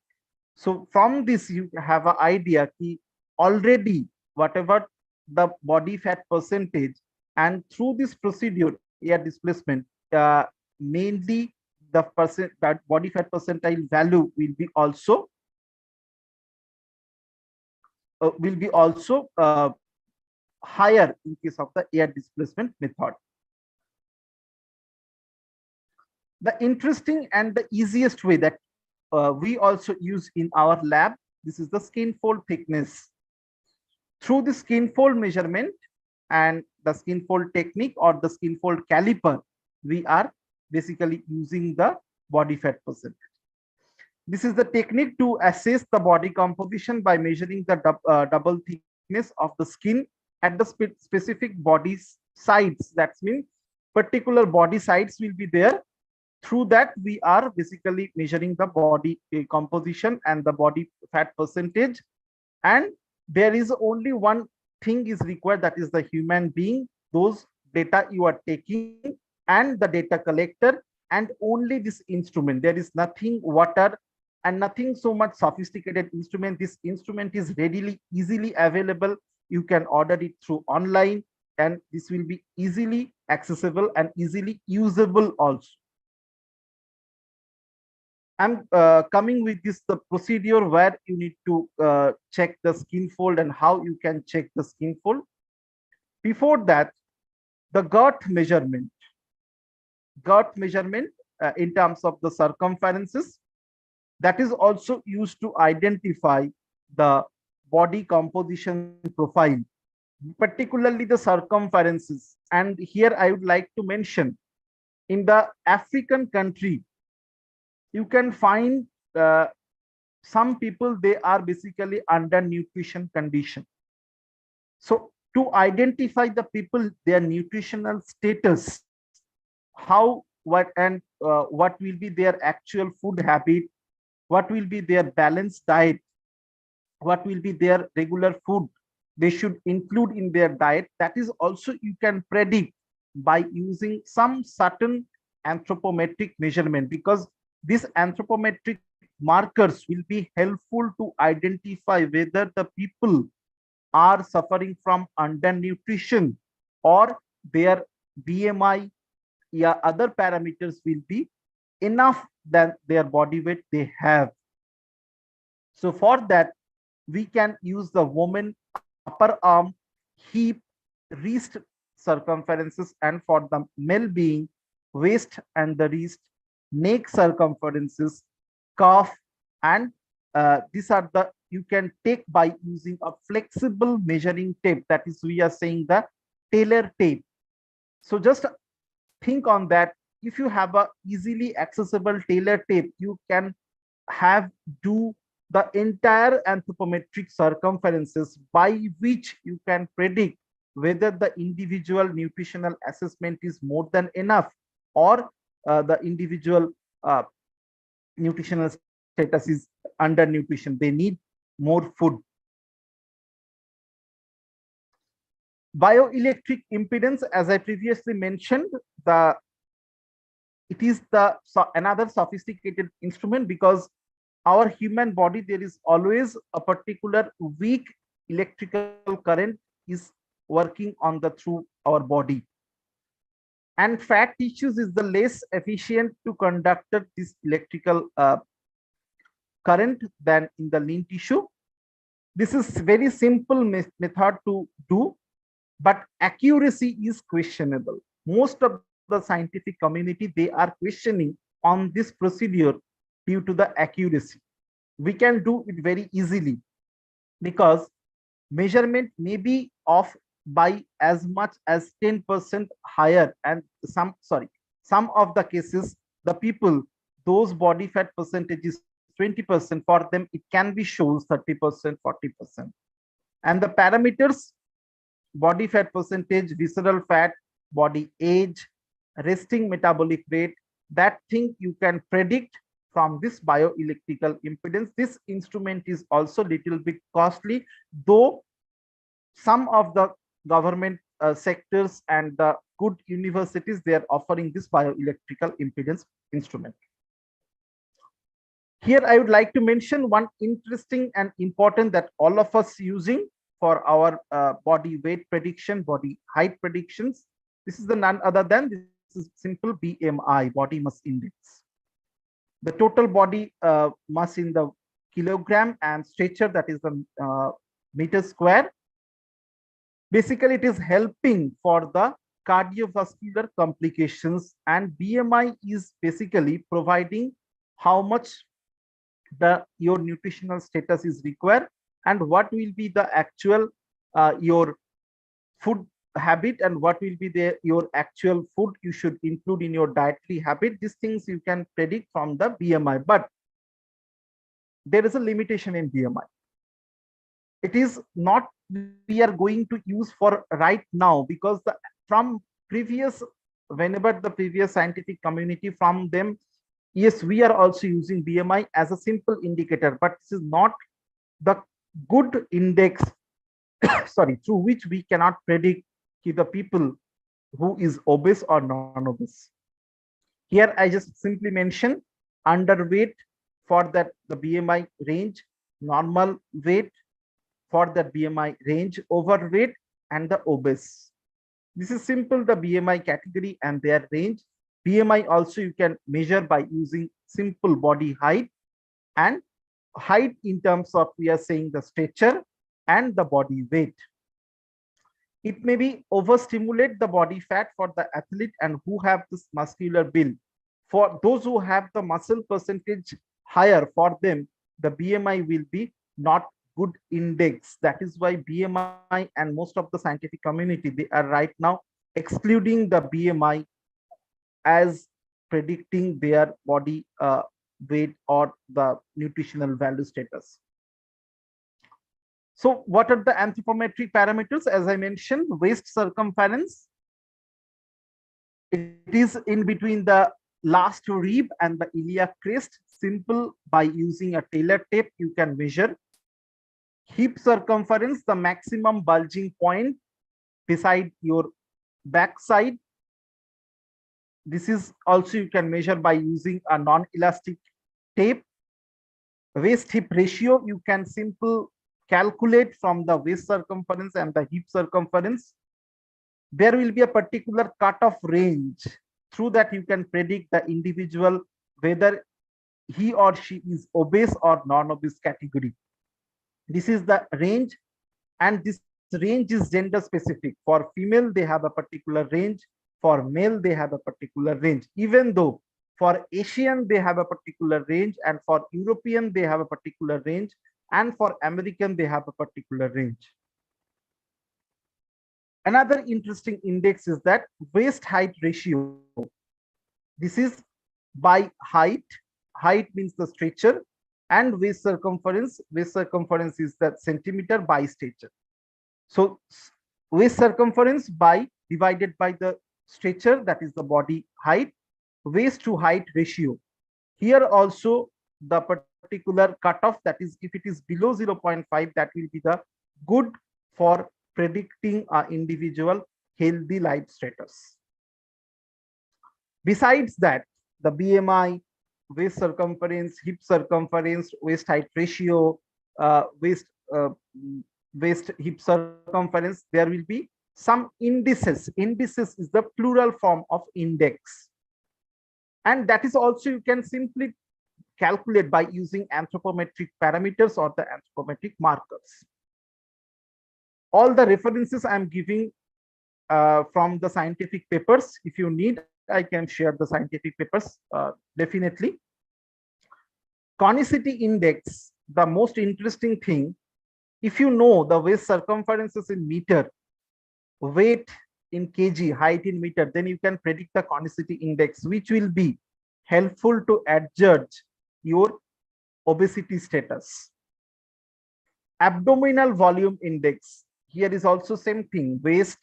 So from this you have an idea that already whatever the body fat percentage, and through this procedure air displacement, mainly the that body fat percentile value will be also higher in case of the air displacement method. The interesting and the easiest way that we also use in our lab, this is the skin fold thickness. Through the skin fold measurement and the skin fold technique or the skin fold caliper, we are basically using the body fat percentage. This is the technique to assess the body composition by measuring the double thickness of the skin at the specific body sides. That means particular body sides will be there. Through that, we are basically measuring the body composition and the body fat percentage. And there is only one thing is required, that is the human being, those data you are taking and the data collector, and only this instrument. There is nothing water and nothing so much sophisticated instrument. This instrument is readily easily available. You can order it through online, and this will be easily accessible and easily usable also. I'm coming with this the procedure where you need to check the skin fold and how you can check the skin fold. Before that, the girth measurement. Girth measurement in terms of the circumferences, that is also used to identify the body composition profile, particularly the circumferences. And here I would like to mention, in the African country, you can find some people, they are basically under nutrition condition. So to identify the people, their nutritional status, how, what, and what will be their actual food habit, what will be their balanced diet, what will be their regular food they should include in their diet, that is also you can predict by using some certain anthropometric measurement, because these anthropometric markers will be helpful to identify whether the people are suffering from undernutrition or their BMI, yeah, other parameters will be enough than their body weight they have. So for that, we can use the woman upper arm, hip, wrist circumferences, and for the male being waist and the wrist, neck circumferences, cuff, and these are the you can take by using a flexible measuring tape. That is, we are saying the Taylor tape. So just think on that. If you have a easily accessible Taylor tape, you can have do the entire anthropometric circumferences by which you can predict whether the individual nutritional assessment is more than enough, or the individual nutritional status is under nutrition. They need more food. Bioelectric impedance, as I previously mentioned, it is another sophisticated instrument, because our human body, there is always a particular weak electrical current is working on the through our body, and fat tissues is the less efficient to conduct this electrical current than in the lean tissue. This is very simple method to do, but accuracy is questionable. Most of the scientific community, they are questioning on this procedure due to the accuracy. We can do it very easily because measurement may be off by as much as 10% higher, and some of the cases, the people, those body fat percentage is 20%, for them it can be shows 30%, 40%. And the parameters: body fat percentage, visceral fat, body age, resting metabolic rate, that thing you can predict from this bioelectrical impedance. This instrument is also little bit costly, though some of the government sectors and the good universities, they are offering this bioelectrical impedance instrument. Here I would like to mention one interesting and important that all of us using for our body weight prediction, body height predictions. This is the none other than, this is simple BMI, body mass index. The total body mass in the kilogram, and stature, that is the meter square. Basically, it is helping for the cardiovascular complications, and BMI is basically providing how much your nutritional status is required, and what will be the actual your food habit, and what will be your actual food you should include in your dietary habit. These things you can predict from the BMI, but there is a limitation in BMI. It is not we are going to use for right now, because from previous, whenever the previous scientific community, from them, yes, we are also using BMI as a simple indicator, but this is not the good index through which we cannot predict the people who is obese or non-obese. Here I just simply mention underweight for that the BMI range, normal weight for that BMI range, overweight, and the obese. This is simple, the BMI category and their range. BMI also you can measure by using simple body height, and height in terms of, we are saying, the stature and the body weight. It may be overstimulate the body fat for the athlete and who have this muscular build. For those who have the muscle percentage higher, for them the BMI will be not good index. That is why BMI and most of the scientific community, they are right now excluding the BMI as predicting their body weight or the nutritional value status. So what are the anthropometric parameters? As I mentioned, waist circumference, it is in between the last rib and the iliac crest. Simple, by using a Taylor tape you can measure. Hip circumference, the maximum bulging point beside your backside. This is also you can measure by using a non-elastic tape. Waist hip ratio, you can simple calculate from the waist circumference and the hip circumference. There will be a particular cutoff range, through that you can predict the individual whether he or she is obese or non-obese category. This is the range, and this range is gender specific. For female, they have a particular range. For male, they have a particular range, even though for Asian, they have a particular range, and for European, they have a particular range, and for American, they have a particular range. Another interesting index is that waist height ratio. This is by height. Height means the stature, and waist circumference. Waist circumference is the centimeter by stature. So waist circumference by divided by the stature, that is the body height, waist to height ratio. Here also the particular cutoff, that is if it is below 0.5, that will be the good for predicting an individual healthy life status. Besides that, the BMI, waist circumference, hip circumference, waist height ratio, waist hip circumference, there will be some indices. Indices is the plural form of index, and that is also you can simply calculate by using anthropometric parameters or the anthropometric markers. All the references I'm giving from the scientific papers. If you need, I can share the scientific papers definitely. Conicity index, the most interesting thing, if you know the waist circumferences in meter, weight in kg, height in meter, then you can predict the conicity index, which will be helpful to adjudge your obesity status. Abdominal volume index, here is also same thing, waist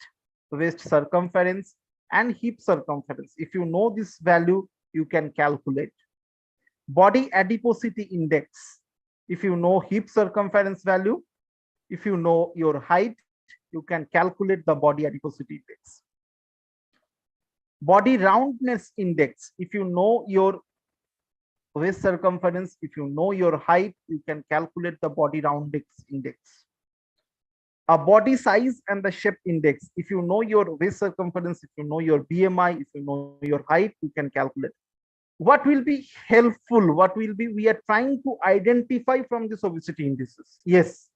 circumference and hip circumference. If you know this value, you can calculate. Body adiposity index, if you know hip circumference value, if you know your height, you can calculate the body adiposity index. Body roundness index, if you know your waist circumference, if you know your height, you can calculate the body roundness index. A body size and the shape index, if you know your waist circumference, if you know your BMI, if you know your height, you can calculate. What will be helpful? What will be, we are trying to identify from this obesity indices. Yes,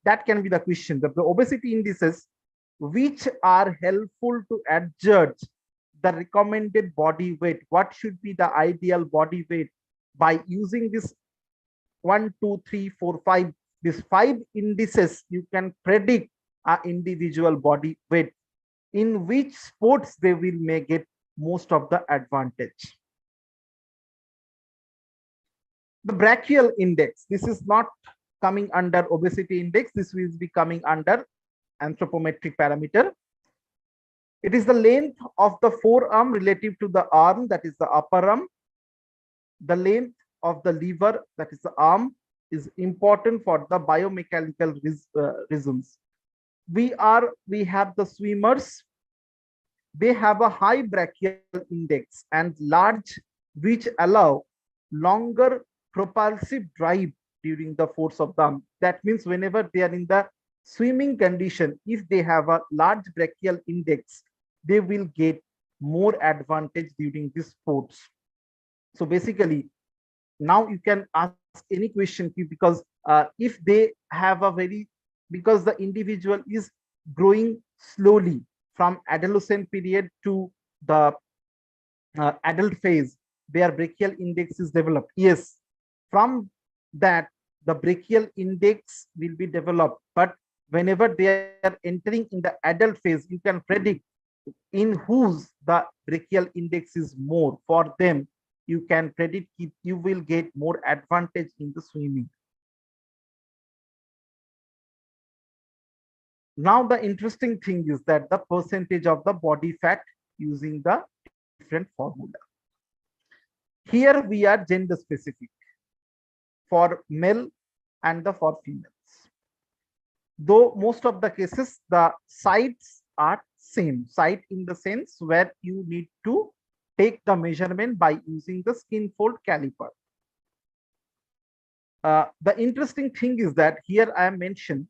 that can be the question. The obesity indices which are helpful to adjudge the recommended body weight. What should be the ideal body weight? By using this 1, 2, 3, 4, 5, these 5 indices, you can predict an individual body weight, in which sports they will may get most of the advantage. The brachial index, this is not coming under obesity index, this will be coming under anthropometric parameter. It is the length of the forearm relative to the arm, that is the upper arm. The length of the lever, that is the arm, is important for the biomechanical reasons. We have the swimmers, they have a high brachial index and large, which allow longer propulsive drive during the force of the arm. That means whenever they are in the swimming condition, if they have a large brachial index, they will get more advantage during this sports. So basically, now you can ask any question, because if they have a because the individual is growing slowly from adolescent period to the adult phase, their brachial index is developed. Yes, from that the brachial index will be developed, but whenever they are entering in the adult phase, you can predict in whose the brachial index is more. For them, you can predict you will get more advantage in the swimming. Now the interesting thing is that the percentage of the body fat using the different formula. Here we are gender specific for male and for females. Though most of the cases the sites are same, site in the sense where you need to take the measurement by using the skin fold caliper. The interesting thing is that here I mentioned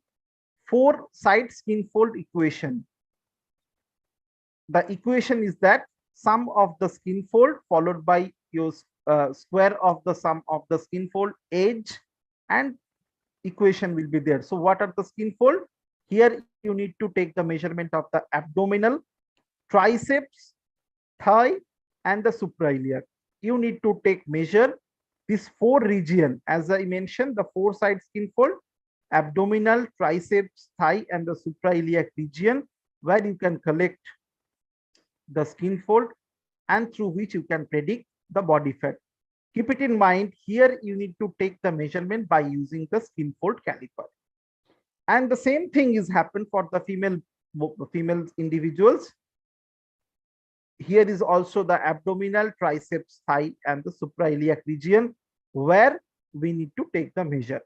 4 side skin fold equation. The equation is that sum of the skin fold followed by your square of the sum of the skin fold edge, and equation will be there. So what are the skin fold? Here you need to take the measurement of the abdominal triceps, thigh, and the suprailiac. You need to take measure this 4 region. As I mentioned, the 4 side skin fold, abdominal, triceps, thigh, and the suprailiac region, where you can collect the skin fold and through which you can predict the body fat. Keep it in mind, here you need to take the measurement by using the skin fold caliper. And the same thing is happened for the female individuals. Here is also the abdominal, triceps, thigh, and the suprailiac region where we need to take the measure.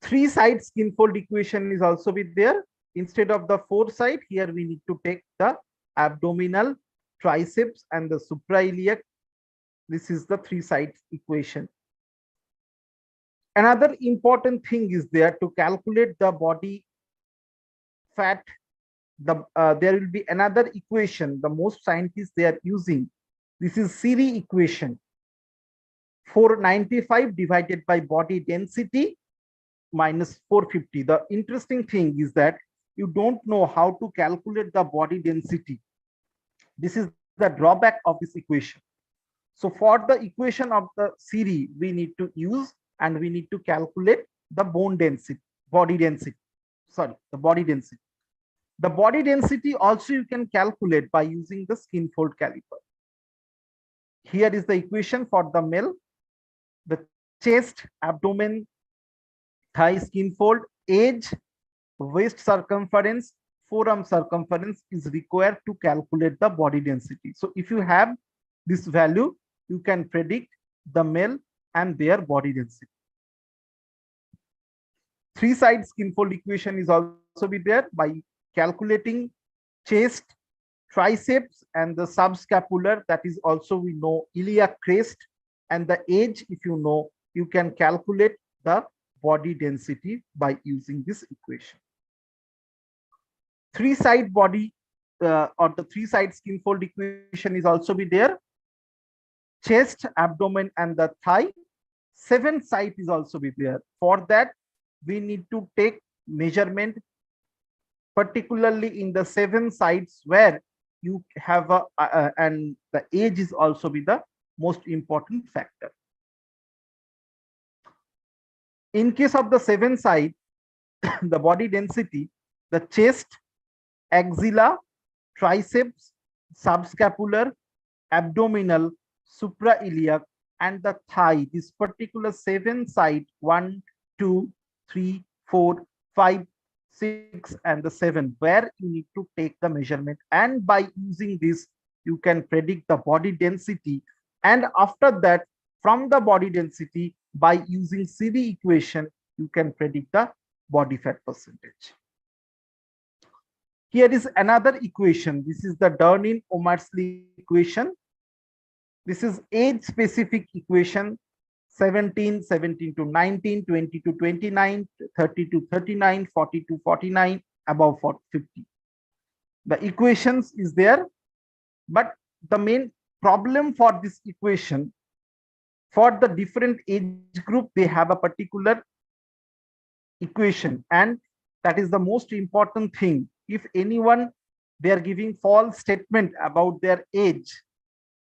3 side skin fold equation is also with there. Instead of the 4 side, here we need to take the abdominal, triceps, and the suprailiac. This is the 3 side equation. Another important thing is there to calculate the body fat. There will be another equation the most scientists they are using. This is Siri equation. 495 divided by body density minus 450. The interesting thing is that you don't know how to calculate the body density. This is the drawback of this equation. So for the equation of the Siri, we need to use and we need to calculate the body density. The body density. The body density also you can calculate by using the skin fold caliper. Here is the equation for the male. The chest, abdomen, thigh skin fold, age, waist circumference, forearm circumference is required to calculate the body density. So if you have this value, you can predict the male and their body density. 3 side skin fold equation is also be there by calculating chest, triceps, and the subscapular, that is also we know iliac crest, and the age, if you know, you can calculate the body density by using this equation. 3 side body or the 3 side skin fold equation is also be there. Chest, abdomen, and the thigh. 7 side is also be there. For that, we need to take measurement, particularly in the 7 sides where you have and the age is also be the most important factor. In case of the 7 side, the body density, the chest, axilla, triceps, subscapular, abdominal, suprailiac, and the thigh, this particular 7 side, 1, 2, 3, 4, 5, 6, and the 7, where you need to take the measurement, and by using this you can predict the body density, and after that from the body density by using Siri equation you can predict the body fat percentage. Here is another equation. This is the Dernin-Omersley equation. This is age specific equation. 17 to 19, 20 to 29, 30 to 39, 40 to 49, above 50. The equations is there, but the main problem for this equation, for the different age group, they have a particular equation, and that is the most important thing. If anyone they are giving false statement about their age,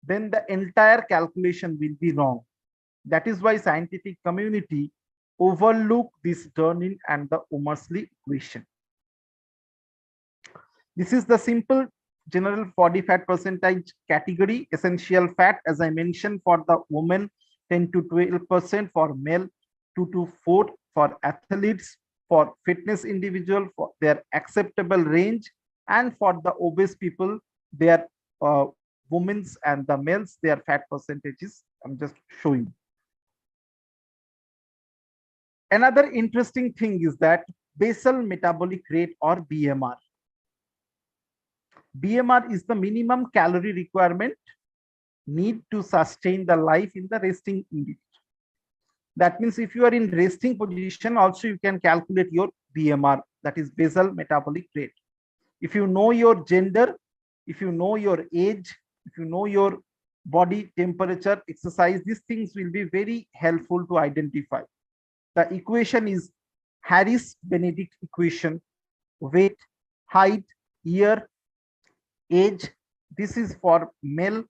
then the entire calculation will be wrong. That is why scientific community overlook this Dernin and the Omersley equation. This is the simple general body fat percentage category. Essential fat, as I mentioned, for the woman 10 to 12%, for male 2 to 4, for athletes, for fitness individual, for their acceptable range, and for the obese people, their women's and the males, their fat percentages. I'm just showing. Another interesting thing is that basal metabolic rate, or BMR. BMR is the minimum calorie requirement need to sustain the life in the resting individual. That means if you are in resting position, also you can calculate your BMR, that is basal metabolic rate. If you know your gender, if you know your age, if you know your body temperature, exercise, these things will be very helpful to identify. The equation is Harris-Benedict equation: weight, height, year, age, this is for male,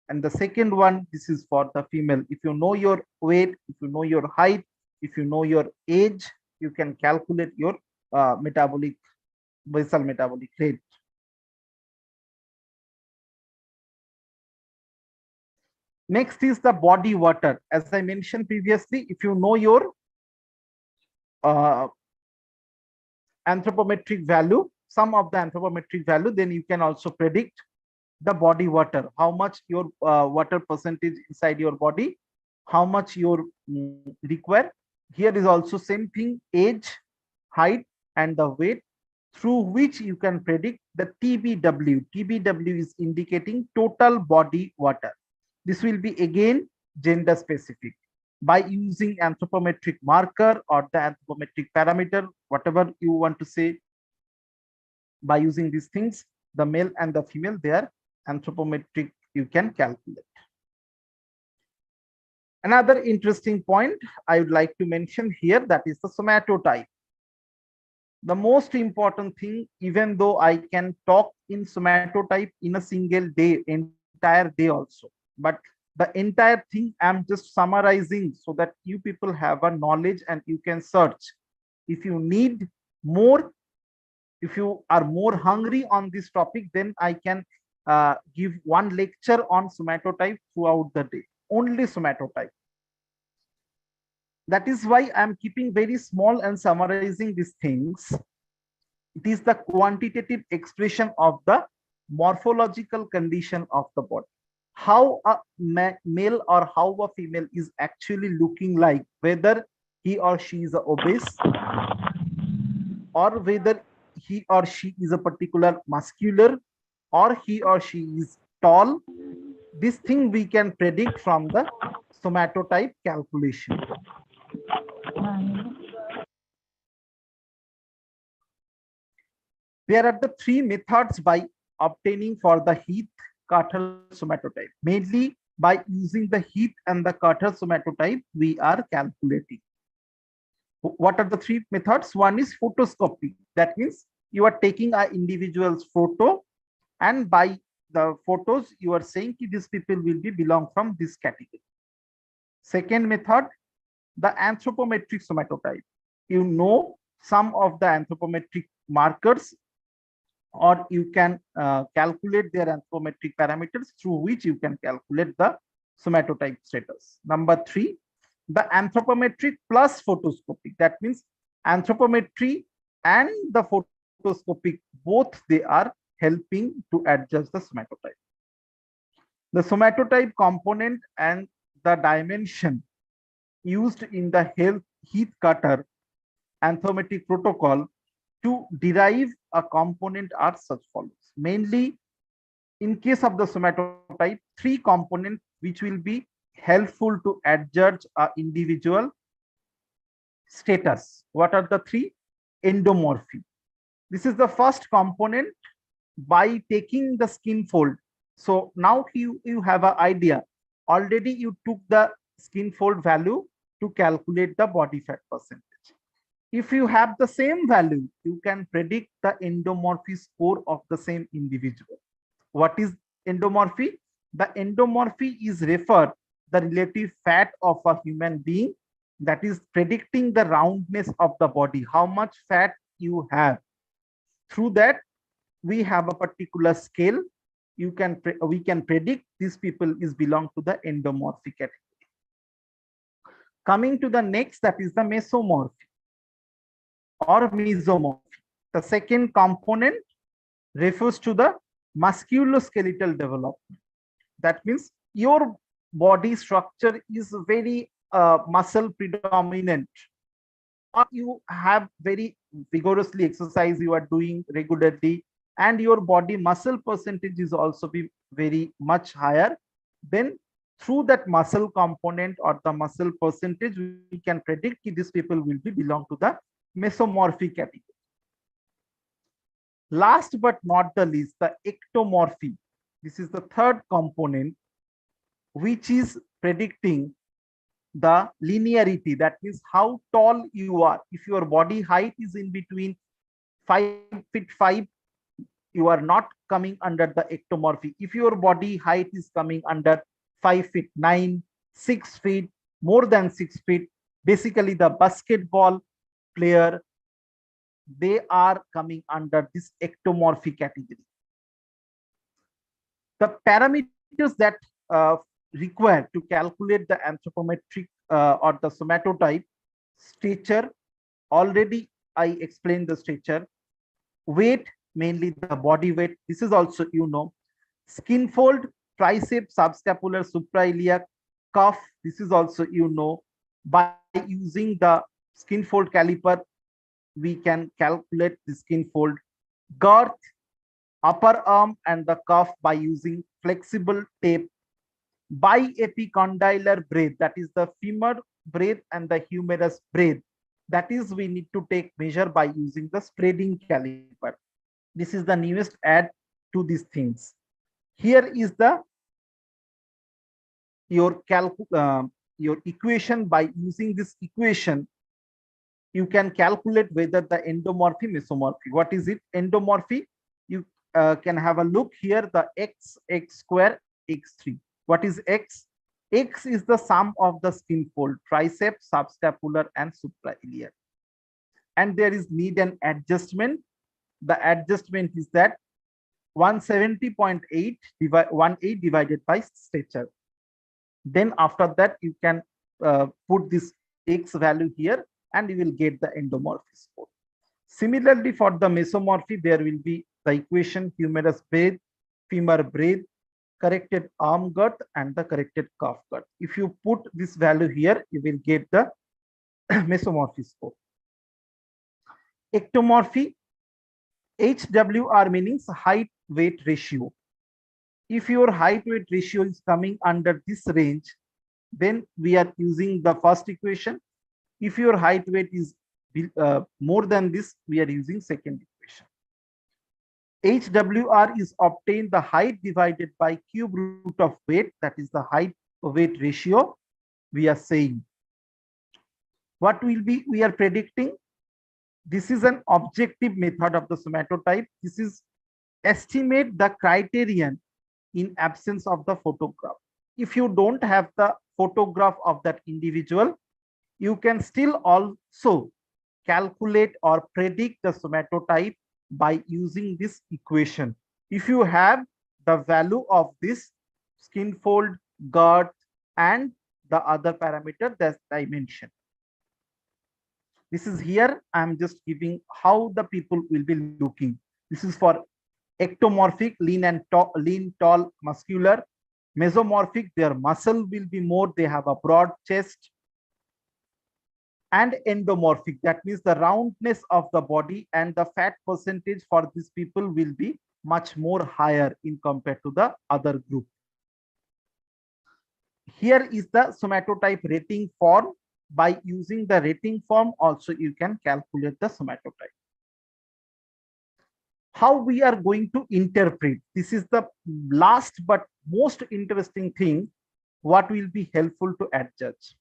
and the second one, this is for the female. If you know your weight, if you know your height, if you know your age, you can calculate your metabolic basal metabolic rate. Next is the body water. As I mentioned previously, if you know your uh, anthropometric value, some of the anthropometric value, then you can also predict the body water, how much your water percentage inside your body, how much you require. Here is also same thing, age, height, and the weight, through which you can predict the TBW. TBW is indicating total body water. This will be again gender specific by using anthropometric marker or the anthropometric parameter, whatever you want to say. By using these things, the male and the female, they are anthropometric, you can calculate. Another interesting point I would like to mention here, that is the somatotype. The most important thing, even though I can talk in somatotype in a single day, entire day also, but the entire thing I'm just summarizing so that you people have a knowledge and you can search. If you need more, if you are more hungry on this topic, then I can give one lecture on somatotype throughout the day, only somatotype. That is why I'm keeping very small and summarizing these things. It is the quantitative expression of the morphological condition of the body. How a male or how a female is actually looking like, whether he or she is obese, or whether he or she is a particular muscular, or he or she is tall. This thing we can predict from the somatotype calculation. There are the three methods by obtaining for the Heath-Carter somatotype. Mainly by using the Heath and the Carter somatotype, we are calculating. What are the three methods? One is photoscopy. That means you are taking an individual's photo, and by the photos you are saying that these people will be belong from this category. Second method, the anthropometric somatotype. You know some of the anthropometric markers, or you can calculate their anthropometric parameters through which you can calculate the somatotype status. Number three, the anthropometric plus photoscopic. That means anthropometry and the photoscopic, both they are helping to adjust the somatotype. The somatotype component and the dimension used in the Heath-Carter anthropometric protocol to derive a component are such follows. Mainly, in case of the somatotype, three components which will be helpful to adjudge a individual status. What are the three? Endomorphy. This is the first component by taking the skin fold. So now you have an idea. Already you took the skin fold value to calculate the body fat percentage. If you have the same value, you can predict the endomorphy score of the same individual. What is endomorphy? The endomorphy is referred the relative fat of a human being, that is predicting the roundness of the body, how much fat you have. Through that, we have a particular scale. We can predict these people is belong to the endomorphic category. Coming to the next, that is the mesomorphy or mesomorphy. The second component refers to the musculoskeletal development. That means your body structure is very muscle predominant, or you have very vigorously exercise you are doing regularly, and your body muscle percentage is also be very much higher. Then through that muscle component or the muscle percentage, we can predict that these people will be belong to the mesomorphic category. Last but not the least, the ectomorphy. This is the third component which is predicting the linearity. That means how tall you are. If your body height is in between 5'5" you are not coming under the ectomorphy. If your body height is coming under 5 feet 9, 6 feet, more than 6 feet, basically the basketball player, they are coming under this ectomorphy category. The parameters that required to calculate the anthropometric or the somatotype: stature, already I explained the stature; weight, mainly the body weight, this is also skin fold, tricep, subscapular, suprailiac, cuff, this is also by using the skin fold caliper we can calculate the skin fold. Girth, upper arm and the cuff by using flexible tape. Biepicondylar breadth, that is the femur breadth and the humerus breadth, that is we need to take measure by using the spreading caliper. This is the newest add to these things. Here is the your equation. By using this equation you can calculate whether the endomorphy, mesomorphy. What is it? Endomorphy, you can have a look here, the x square x3. What is x? X is the sum of the skin fold, tricep, subscapular and suprailiac. And there is need an adjustment. The adjustment is that 170.8 divided by stature. Then after that you can put this x value here and you will get the endomorphy score. Similarly, for the mesomorphy, there will be the equation: humerus breadth, femur breadth, corrected arm girth and the corrected calf girth. If you put this value here, you will get the mesomorphy score. Ectomorphy, HWR means height weight ratio. If your height weight ratio is coming under this range, then we are using the first equation. If your height weight is more than this, we are using second equation. HWR is obtained the height divided by cube root of weight, that is the height weight ratio we are saying. What will be we are predicting? This is an objective method of the somatotype. This is estimate the criterion in absence of the photograph. If you don't have the photograph of that individual, you can still also calculate or predict the somatotype by using this equation. If you have the value of this skin fold, girth and the other parameter that I mentioned. This is here, I'm just giving how the people will be looking. This is for ectomorphic, lean, tall, muscular. Mesomorphic, their muscle will be more, they have a broad chest. And endomorphic, that means the roundness of the body and the fat percentage for these people will be much more higher in compared to the other group. Here is the somatotype rating form. By using the rating form also you can calculate the somatotype. How we are going to interpret, this is the last but most interesting thing, what will be helpful to adjudge.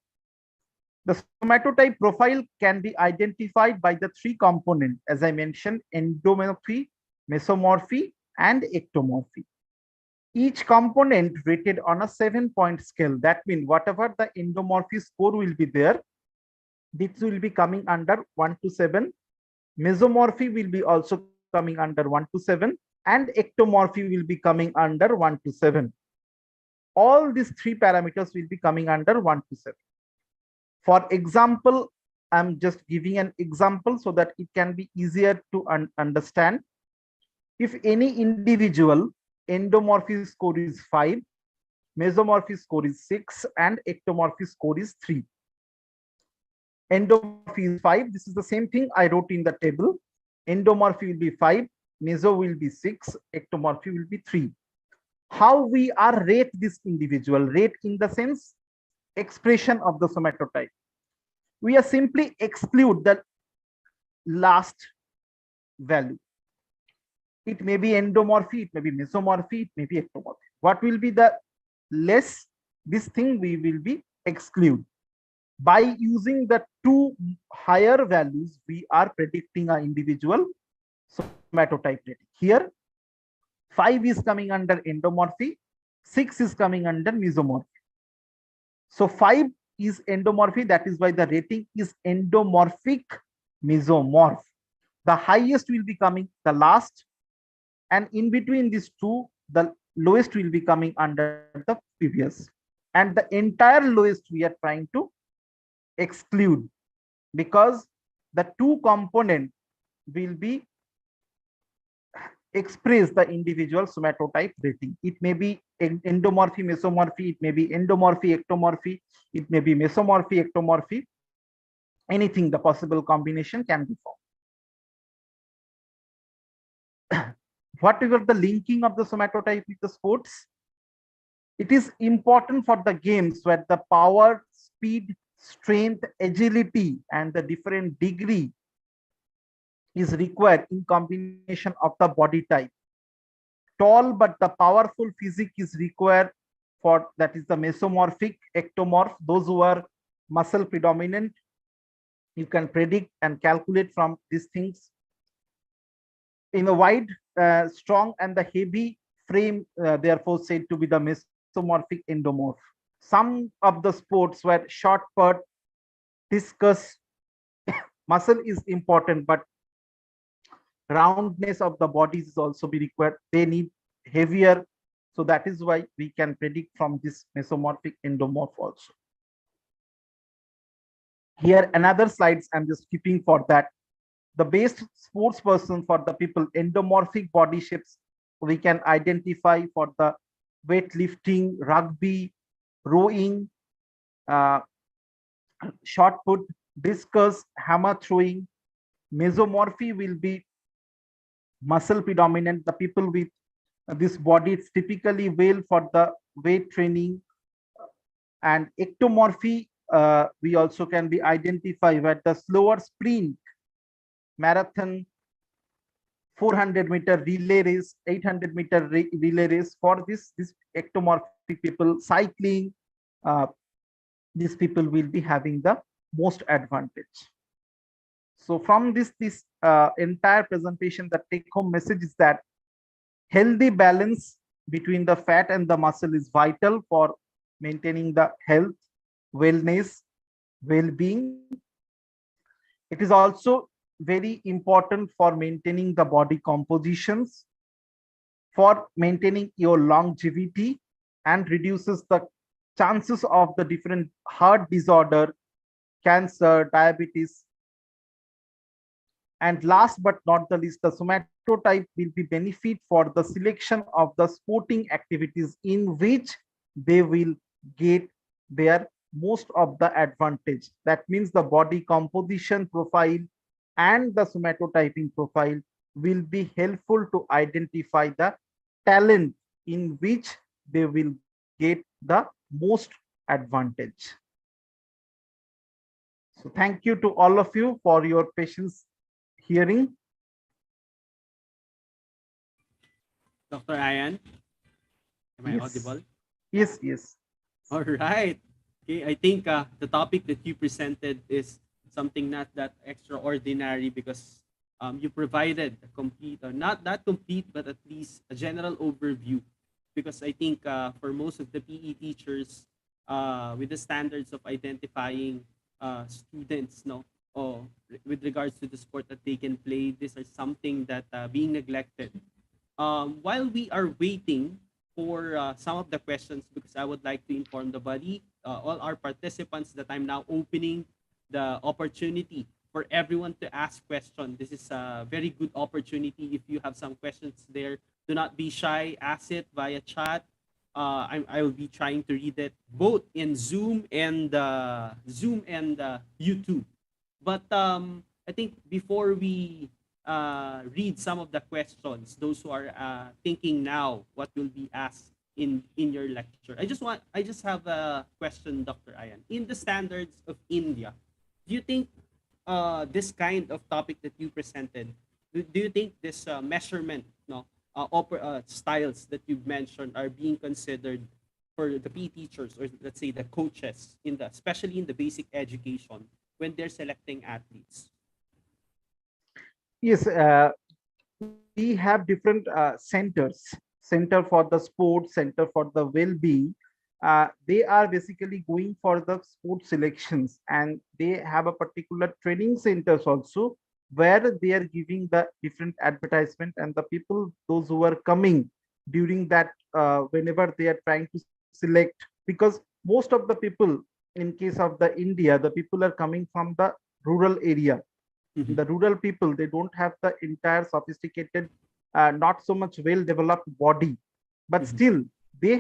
The somatotype profile can be identified by the three components, as I mentioned: endomorphy, mesomorphy and ectomorphy. Each component rated on a 7-point scale. That means whatever the endomorphy score will be there, this will be coming under 1 to 7. Mesomorphy will be also coming under 1 to 7 and ectomorphy will be coming under 1 to 7. All these three parameters will be coming under 1 to 7. For example, I'm just giving an example so that it can be easier to understand. If any individual endomorphy score is 5, mesomorphy score is 6 and ectomorphy score is 3. Endomorphy is 5. This is the same thing I wrote in the table. Endomorphy will be 5, meso will be 6, ectomorphy will be 3. How we are rate this individual? Rate in the sense expression of the somatotype. We are simply exclude the last value. It may be endomorphy, it may be mesomorphy, it may be ectomorphy. What will be the less? This thing we will be exclude. By using the two higher values, we are predicting an individual somatotype rating. Here, 5 is coming under endomorphy, 6 is coming under mesomorphy. So 5 is endomorphy, that is why the rating is endomorphic mesomorph. The highest will be coming the last, and in between these two, the lowest will be coming under the previous. And the entire lowest we are trying to exclude, because the two component will be express the individual somatotype rating. It may be endomorphy, mesomorphy, it may be endomorphy, ectomorphy, it may be mesomorphy, ectomorphy. Anything, the possible combination can be formed. Whatever the linking of the somatotype with the sports, it is important for the games where the power, speed, strength, agility, and the different degree is required in combination of the body type. Tall but the powerful physique is required for, that is the mesomorphic, ectomorph, those who are muscle predominant. You can predict and calculate from these things. In a wide, strong and the heavy frame, therefore said to be the mesomorphic endomorph. Some of the sports where short put, discus, muscle is important, but roundness of the bodies is also be required. They need heavier, so that is why we can predict from this mesomorphic endomorph also. Here another slides I'm just skipping for that. The best sports person for the people, endomorphic body shapes we can identify for the weightlifting, rugby, rowing, shot put, discus, hammer throwing. Mesomorphy will be muscle predominant. The people with this body, it's typically well for the weight training. And ectomorphy, we also can be identified where the slower sprint, marathon, 400-meter relay race, 800-meter relay race. For this ectomorphic people, cycling, these people will be having the most advantage. So from this entire presentation, the take-home message is that healthy balance between the fat and the muscle is vital for maintaining the health, wellness, well-being. It is also very important for maintaining the body compositions, for maintaining your longevity, and reduces the chances of the different heart disorder, cancer, diabetes. And last but not the least, the somatotype will be benefit for the selection of the sporting activities in which they will get their most of the advantage. That means the body composition profile and the somatotyping profile will be helpful to identify the talent in which they will get the most advantage. So thank you to all of you for your patience hearing. Dr. Ayan, am I Yes. audible? Yes, yes. All right. Okay, I think the topic that you presented is something not that extraordinary because you provided a complete, not that complete, but at least a general overview. Because I think for most of the PE teachers, with the standards of identifying students, no, or with regards to the sport that they can play, these are something that being neglected. While we are waiting for some of the questions, because I would like to inform the body, all our participants, that I'm now opening the opportunity for everyone to ask questions. This is a very good opportunity. If you have some questions there, do not be shy. Ask it via chat. I will be trying to read it both in Zoom and YouTube. But I think before we read some of the questions, those who are thinking now what will be asked in your lecture, I just have a question, Dr. Ayan. In the standards of India, do you think this kind of topic that you presented, do you think this measurement, no, styles that you've mentioned are being considered for the PE teachers, or let's say the coaches, especially in the basic education, when they're selecting athletes? Yes, we have different centers, center for the sports, center for the well-being. They are basically going for the sports selections, and they have a particular training centers also, where they are giving the different advertisement, and the people, those who are coming during that, whenever they are trying to select, because most of the people, in case of the India, the people are coming from the rural area. Mhm. The rural people, they don't have the entire sophisticated, not so much well developed body, but Mhm. still they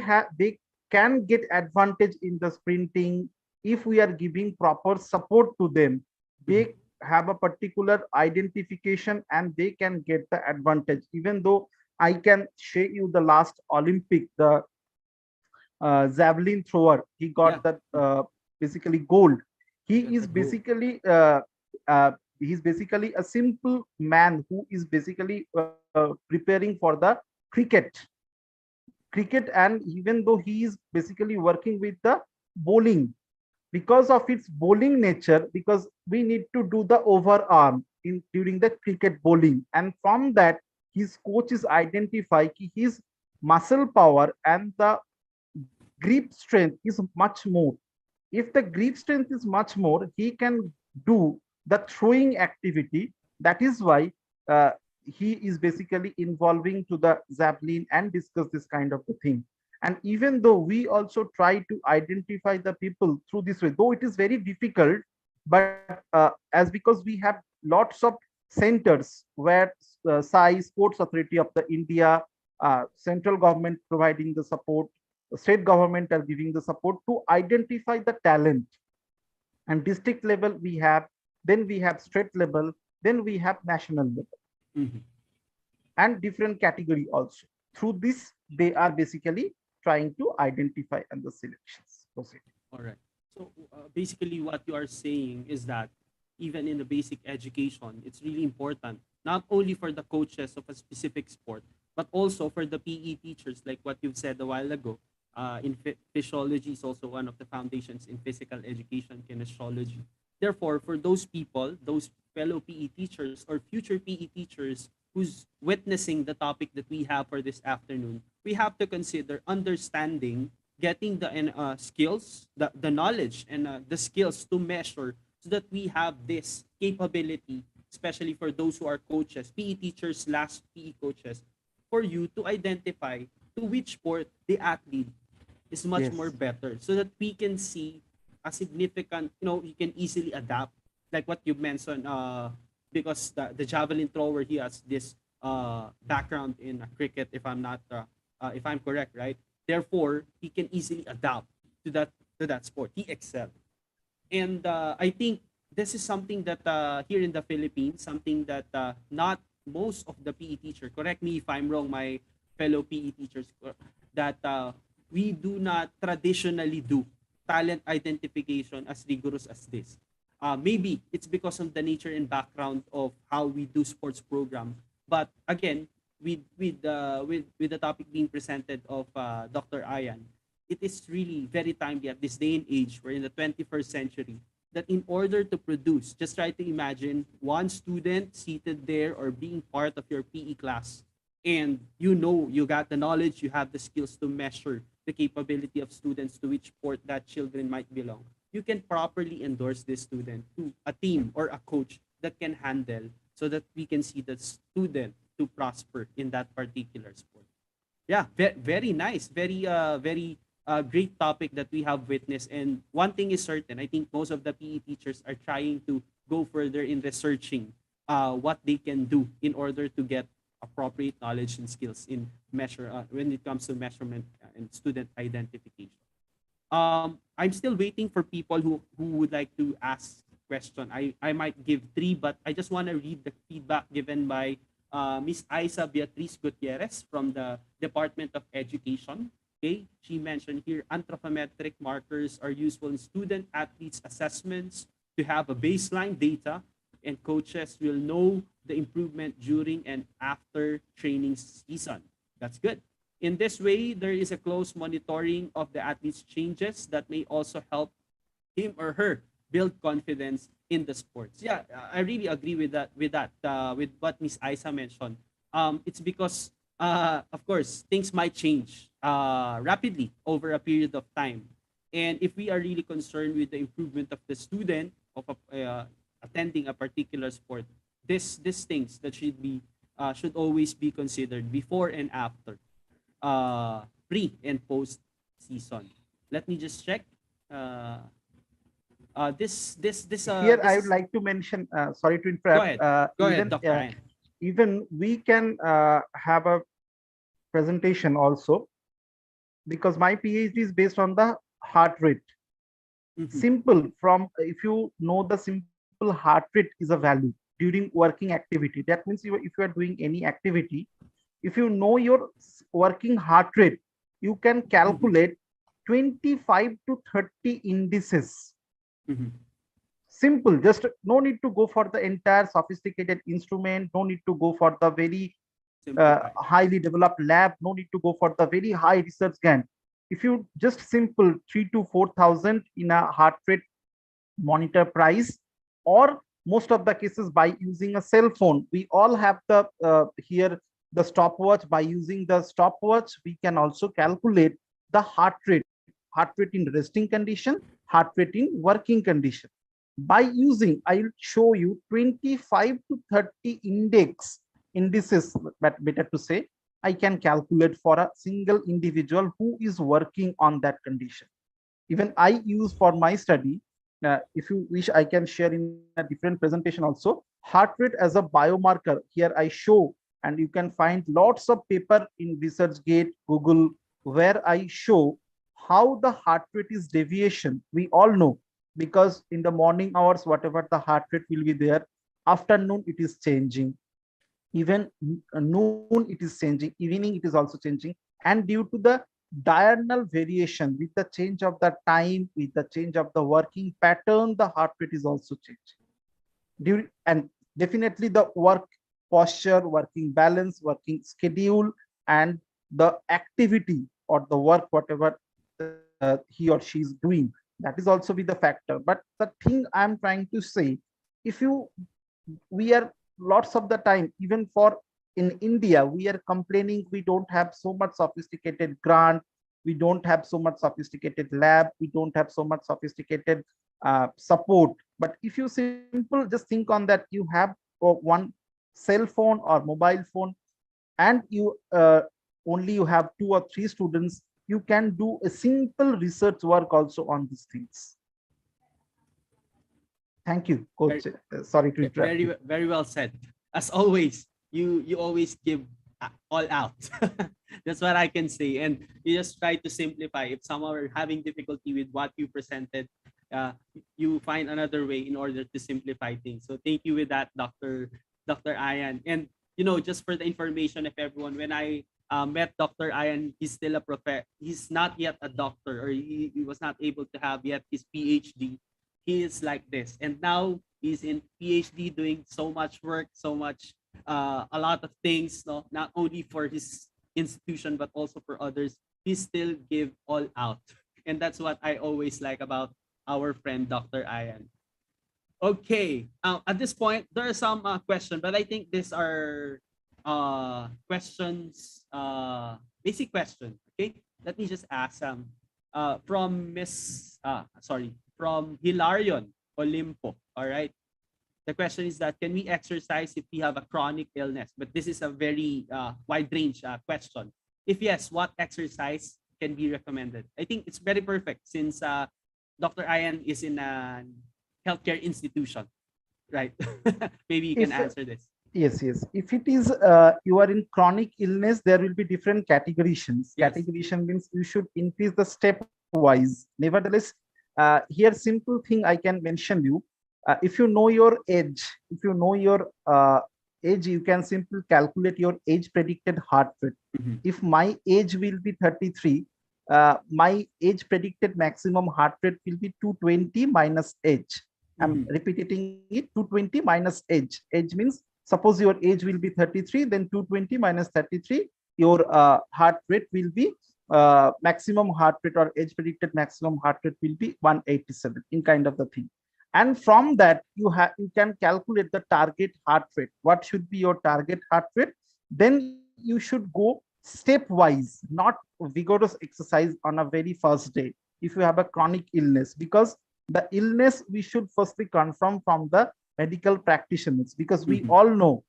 can get advantage in the sprinting. If we are giving proper support to them, Mhm. they have a particular identification, and they can get the advantage. Even though I can share you the last Olympic, the javelin thrower, he Yeah. got that Mhm. basically gold. He Got is the goal. basically he's basically a simple man who is basically preparing for the cricket. And even though he is basically working with the bowling, because of its bowling nature, because we need to do the overarm in during the cricket bowling, and from that his coach is identify his muscle power and the grip strength is much more. If the grip strength is much more, he can do the throwing activity. That is why uh, he is basically involving to the javelin and discuss this kind of a thing. And even though we also try to identify the people through this way, though it is very difficult, but as because we have lots of centers where SAI, Sports Authority of the India, central government providing the support, the state government are giving the support to identify the talent. And district level we have, then we have state level, then we have national level, Mhm. and different category also. Through this they are basically trying to identify and the selections proceed. All right. So basically, what you are saying is that even in the basic education, it's really important not only for the coaches of a specific sport, but also for the PE teachers, like what you've said a while ago. Physiology is also one of the foundations in physical education, kinesiology. Therefore, for those people, those fellow PE teachers or future PE teachers who's witnessing the topic that we have for this afternoon, we have to consider understanding, getting the skills, the knowledge, and the skills to measure so that we have this capability, especially for those who are coaches, PE teachers slash PE coaches, for you to identify to which sport the athlete is much more Yes. better so that we can see a significant, you can easily adapt, like what you mentioned, because the javelin thrower, he has this background in cricket, if I'm correct, right? Therefore, he can easily adapt to that sport. He excelled. And I think this is something that here in the Philippines, something that not most of the PE teacher, correct me if I'm wrong, my fellow PE teachers, that we do not traditionally do talent identification as rigorous as this. Maybe it's because of the nature and background of how we do sports program. But again, with the topic being presented of Dr. Ayan, it is really very timely at this day and age. We're in the 21st century. That in order to produce, just try to imagine one student seated there or being part of your PE class, and you got the knowledge, you have the skills to measure the capability of students to which sport that children might belong. You can properly endorse this student to a team or a coach that can handle, so that we can see the student to prosper in that particular sport. Yeah, very nice, very great topic that we have witnessed. And one thing is certain, I think most of the PE teachers are trying to go further in researching what they can do in order to get appropriate knowledge and skills in measure when it comes to measurement and student identification. I'm still waiting for people who would like to ask question. I might give three, but I just want to read the feedback given by Miss Isa Beatriz Gutierrez from the Department of Education. Okay, she mentioned here anthropometric markers are useful in student athletes assessments to have a baseline data, and coaches will know the improvement during and after training season. That's good. In this way, there is a close monitoring of the athlete's changes that may also help him or her build confidence in the sports. Yeah, I really agree with that. With what Miss Isa mentioned. it's because, of course, things might change rapidly over a period of time. And if we are really concerned with the improvement of the student of attending a particular sport, these things that should always be considered before and after, pre and post season. Let me just check. Uh, Here this I would is. like to mention, sorry to Go interrupt, ahead. Go ahead, Dr. Ayan. even we can have a presentation also, because my PhD is based on the heart rate. Simple, from if you know the simple heart rate is a value during working activity. That means if you are doing any activity, if you know your working heart rate, you can calculate 25 to 30 indices. Simple, just no need to go for the entire sophisticated instrument, no need to go for the very highly developed lab, no need to go for the very high research grant. If you just simple 3 to 4,000 in a heart rate monitor price, or most of the cases by using a cell phone, we all have the here the stopwatch. By using the stopwatch, we can also calculate the heart rate in resting condition, heart rate in working condition. By using, I will show you 25 to 30 indices, but better to say, I can calculate for a single individual who is working on that condition. Even I use for my study. If you wish, I can share in a different presentation also. Heart rate as a biomarker. Here I show, and you can find lots of paper in ResearchGate, Google, where I show how the heart rate is deviation. We all know, because in the morning hours, whatever the heart rate will be there, afternoon it is changing, even noon it is changing, evening it is also changing. And due to the diurnal variation, with the change of the time, with the change of the working pattern, the heart rate is also changing. And definitely the work posture, working balance, working schedule, and the activity or the work, whatever he or she is doing, that is also be the factor. But the thing I'm trying to say, if you, we are lots of the time, even for in India, we are complaining we don't have so much sophisticated grant, we don't have so much sophisticated lab, we don't have so much sophisticated support. But if you simple just think on that, you have one cell phone or mobile phone, and you only you have 2 or 3 students, you can do a simple research work also on these things. Thank you, coach. Sorry to interrupt. Very well said. As always, you always give all out. That's what I can say. And you just try to simplify. If someone are having difficulty with what you presented, you find another way in order to simplify things. So thank you with that, Dr. Ayan. And just for the information of everyone, when I met Dr. Ayan, he's still a he's not yet a doctor, or he was not able to have yet his PhD. He is like this, and now he's in PhD, doing so much work, so much a lot of things, no, not only for his institution but also for others. He still give all out, and that's what I always like about our friend Dr. Ayan. Okay, at this point there are some questions, but I think these are questions, basic question. Okay, let me just ask from from Hilarion Olimpo. All right. The question is that, can we exercise if we have a chronic illness? But this is a very wide range question. If yes, what exercise can be recommended? I think it's very perfect, since Dr. Ayan is in a healthcare institution, right? Maybe you can answer this. Yes. If it is you are in chronic illness, there will be different categorization. Yes. Categorization means you should increase the stepwise. Nevertheless, here simple thing I can mention you. If you know your age, age, you can simply calculate your age predicted heart rate. If my age will be 33, my age predicted maximum heart rate will be 220 minus age. I'm repeating it, 220 minus age. Age means, suppose your age will be 33, then 220 minus 33, your heart rate will be maximum heart rate, or age predicted maximum heart rate will be 187, in kind of the thing. And from that, you can calculate the target heart rate. What should be your target heart rate? then you should go stepwise, not vigorous exercise on a very first day if you have a chronic illness, because the illness we should firstly confirm from the medical practitioners, because we all know,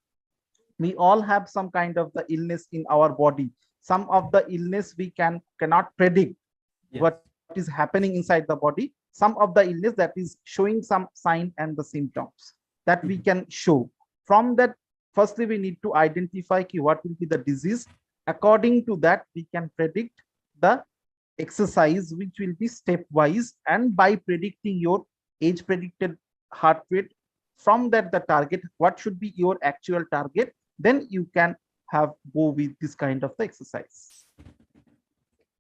we all have some kind of the illness in our body. Some of the illness we cannot predict what is happening inside the body. Some of the illness that is showing some sign and the symptoms that we can show. From that, firstly we need to identify what will be the disease. According to that, we can predict the exercise, which will be stepwise, and by predicting your age predicted heart rate, from that the target, what should be your actual target, then you can have go with this kind of the exercise.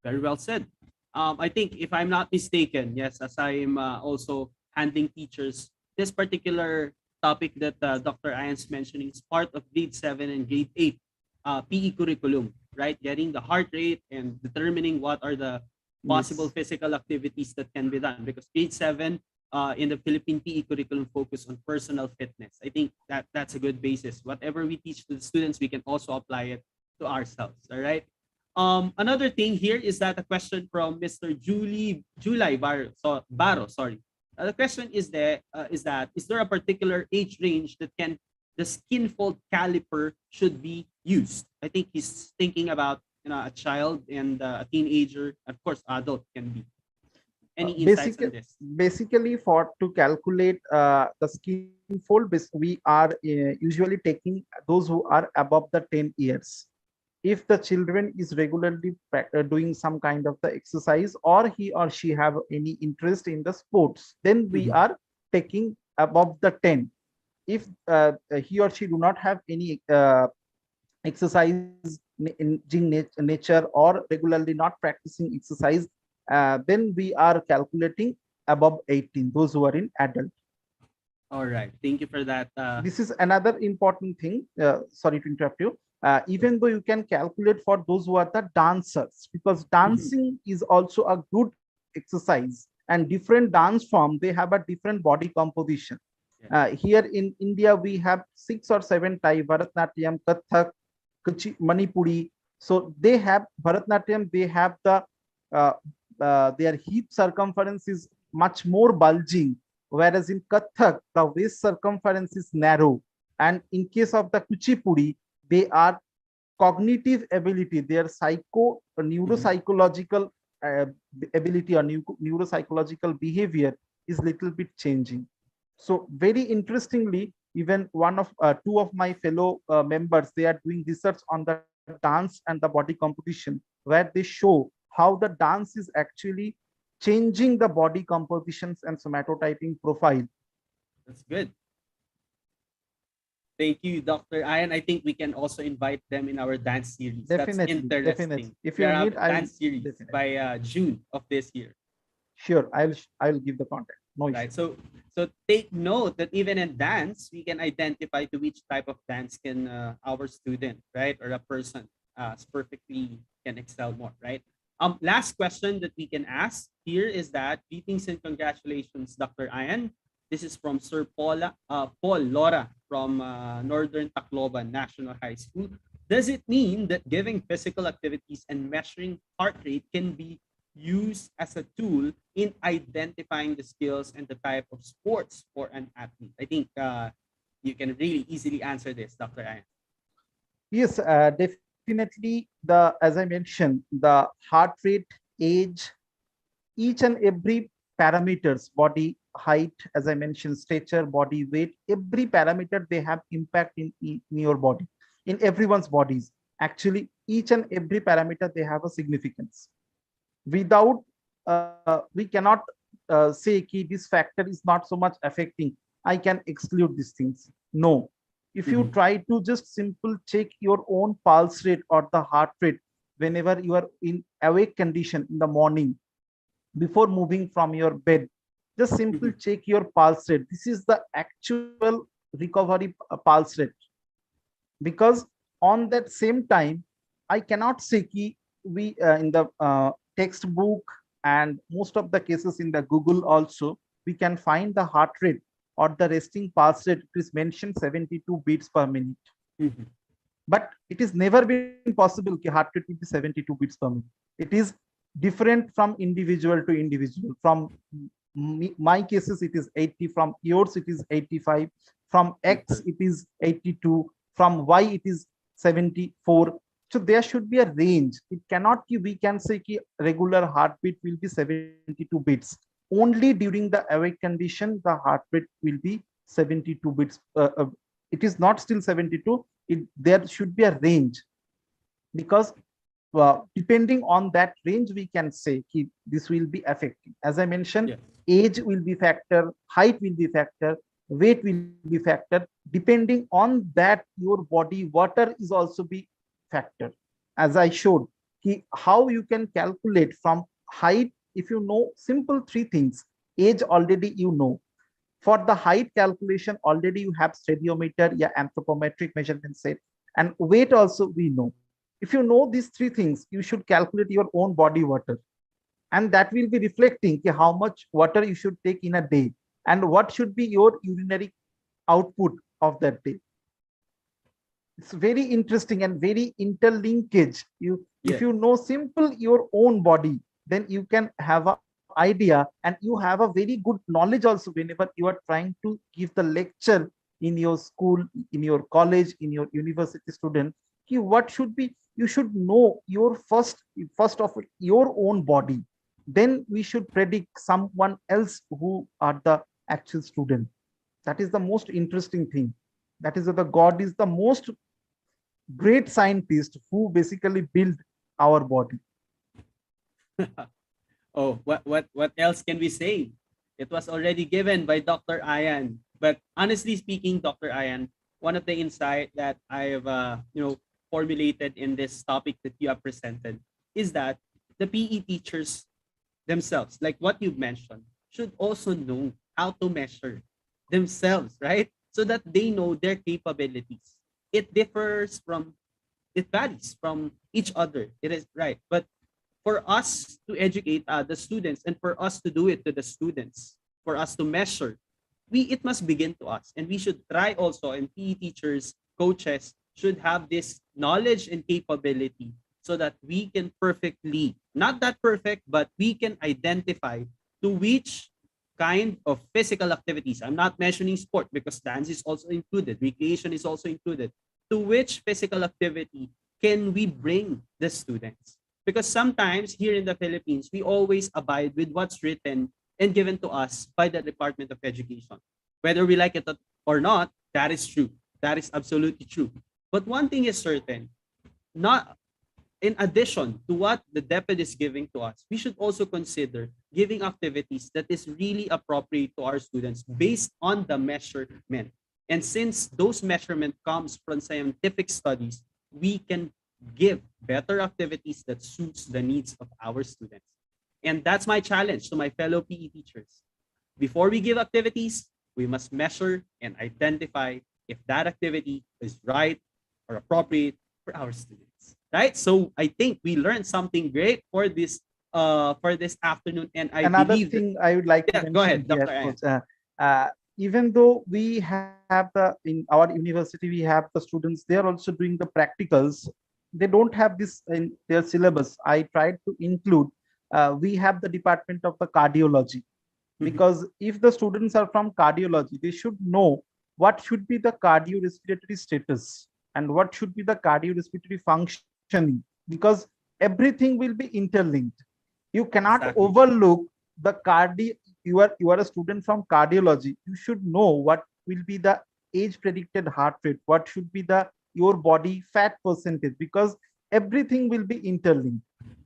Very well said. I think, if I'm not mistaken, yes, as I'm also handling teachers, this particular topic that Dr. Ayan's mentioning is part of grade 7 and grade 8 PE curriculum, right? Getting the heart rate and determining what are the possible physical activities that can be done. Because grade 7 in the Philippine PE curriculum focus on personal fitness. I think that's a good basis. Whatever we teach to the students, we can also apply it to ourselves. All right. Another thing here is that a question from Mr. July Baro, sorry. The question is that is there a particular age range that the skin fold caliper should be used? I think he's thinking about a child and a teenager, of course, adult can be. Any insights on this? Basically, to calculate the skin fold, we are usually taking those who are above the 10 years. If the children is regularly doing some kind of the exercise, or he or she have any interest in the sports, then we are taking above the 10. If he or she do not have any exercise in nature, or regularly not practicing exercise, then we are calculating above 18, those who are in adult. All right, thank you for that. This is another important thing. Sorry to interrupt you. Even though you can calculate for those who are the dancers, because dancing is also a good exercise, and different dance form, they have a different body composition. Here in India, we have 6 or 7 types: Bharatnatyam, Kathak, Manipuri. So they have Bharatnatyam, they have the their hip circumference is much more bulging, whereas in Kathak, the waist circumference is narrow. And in case of the Kuchipudi, they are cognitive ability, their neuropsychological ability or neuropsychological behavior is little bit changing. So very interestingly, even two of my fellow members, they are doing research on the dance and the body composition, where they show how the dance is actually changing the body compositions and somatotyping profile. That's good. Thank you, Dr. Ayan. I think we can also invite them in our dance series. Definitely, that's interesting. definitely. If you need, dance series by June of this year. Sure, I'll give the contact. No issue. Right. So take note that even in dance, we can identify to which type of dance can our student, right, or a person perfectly can excel more, right? Last question that we can ask here is that, greetings and congratulations, Dr. Ayan. This is from Sir Paul Lora from Northern Tacloban National High School. Does it mean that giving physical activities and measuring heart rate can be used as a tool in identifying the skills and the type of sports for an athlete? I think you can really easily answer this, Dr. Ayan. Yes, definitely. As I mentioned, the heart rate, age, each and every parameters, body height, as I mentioned, stature, body weight, every parameter, they have impact in your body, in everyone's bodies. Actually, each and every parameter, they have a significance. Without, we cannot say this factor is not so much affecting, I can exclude these things. No. If you try to just simple check your own pulse rate or the heart rate whenever you are in awake condition in the morning, before moving from your bed, just simply check your pulse rate. This is the actual recovery pulse rate. Because on that same time, I cannot say we in the textbook and most of the cases in the Google also, we can find the heart rate or the resting pulse rate. It is mentioned 72 beats per minute. but it is never been possible ki heart rate will be 72 beats per minute. It is different from individual to individual. From my cases it is 80, from yours it is 85, from X it is 82, from Y it is 74. So there should be a range. It cannot be, we can say ki regular heartbeat will be 72 beats. Only during the awake condition, the heart rate will be 72 beats. It is not still 72. There should be a range, because depending on that range, we can say this will be affecting. As I mentioned, Yes. age will be factor, height will be factor, weight will be factor. Depending on that, your body water is also be factor. As I showed, how you can calculate from height. If you know simple three things, age already you know. For the height calculation, already you have stadiometer, yeah, anthropometric measurement set, and weight also we know. If you know these three things, you should calculate your own body water, and that will be reflecting how much water you should take in a day and what should be your urinary output of that day. It's very interesting and very interlinkage. If Yes. you know simple your own body, then you can have an idea, and you have a very good knowledge also whenever you are trying to give the lecture in your school, in your college, in your university student. What should be, you should know your first of your own body, then we should predict someone else who are the actual student. That is the most interesting thing. That is that the God is the most great scientist who basically built our body. Oh, what else can we say? It was already given by Dr. Ayan. But honestly speaking, Dr. Ayan, one of the insight that I've formulated in this topic that you have presented is that the PE teachers themselves, like what you've mentioned, should also know how to measure themselves, right? So that they know their capabilities. It differs from, it varies from each other. It is right. But for us to educate the students and for us to do it to the students, for us to measure, it must begin to us. And we should try also, and PE teachers, coaches should have this knowledge and capability so that we can perfectly, not that perfect, but we can identify to which kind of physical activities. I'm not mentioning sport because dance is also included, recreation is also included. To which physical activity can we bring the students? Because sometimes here in the Philippines, we always abide with what's written and given to us by the Department of Education. Whether we like it or not, that is true. That is absolutely true. But one thing is certain, not in addition to what the DepEd is giving to us, we should also consider giving activities that is really appropriate to our students based on the measurement. And since those measurement comes from scientific studies, we can give better activities that suits the needs of our students. And that's my challenge to my fellow PE teachers. Before we give activities, we must measure and identify if that activity is right or appropriate for our students. Right? So I think we learned something great for this afternoon. And I Another believe that, thing I would like to yeah, mention go ahead, here, Dr. Ayan. coach, even though we have in our university, we have the students, they are also doing the practicals. They don't have this in their syllabus. I tried to include, we have the department of the cardiology, because if the students are from cardiology, they should know what should be the cardiorespiratory status and what should be the cardiorespiratory functioning, because everything will be interlinked. You cannot Exactly. overlook the cardio. You are a student from cardiology, you should know what will be the age predicted heart rate, what should be the your body fat percentage, because everything will be interlinked.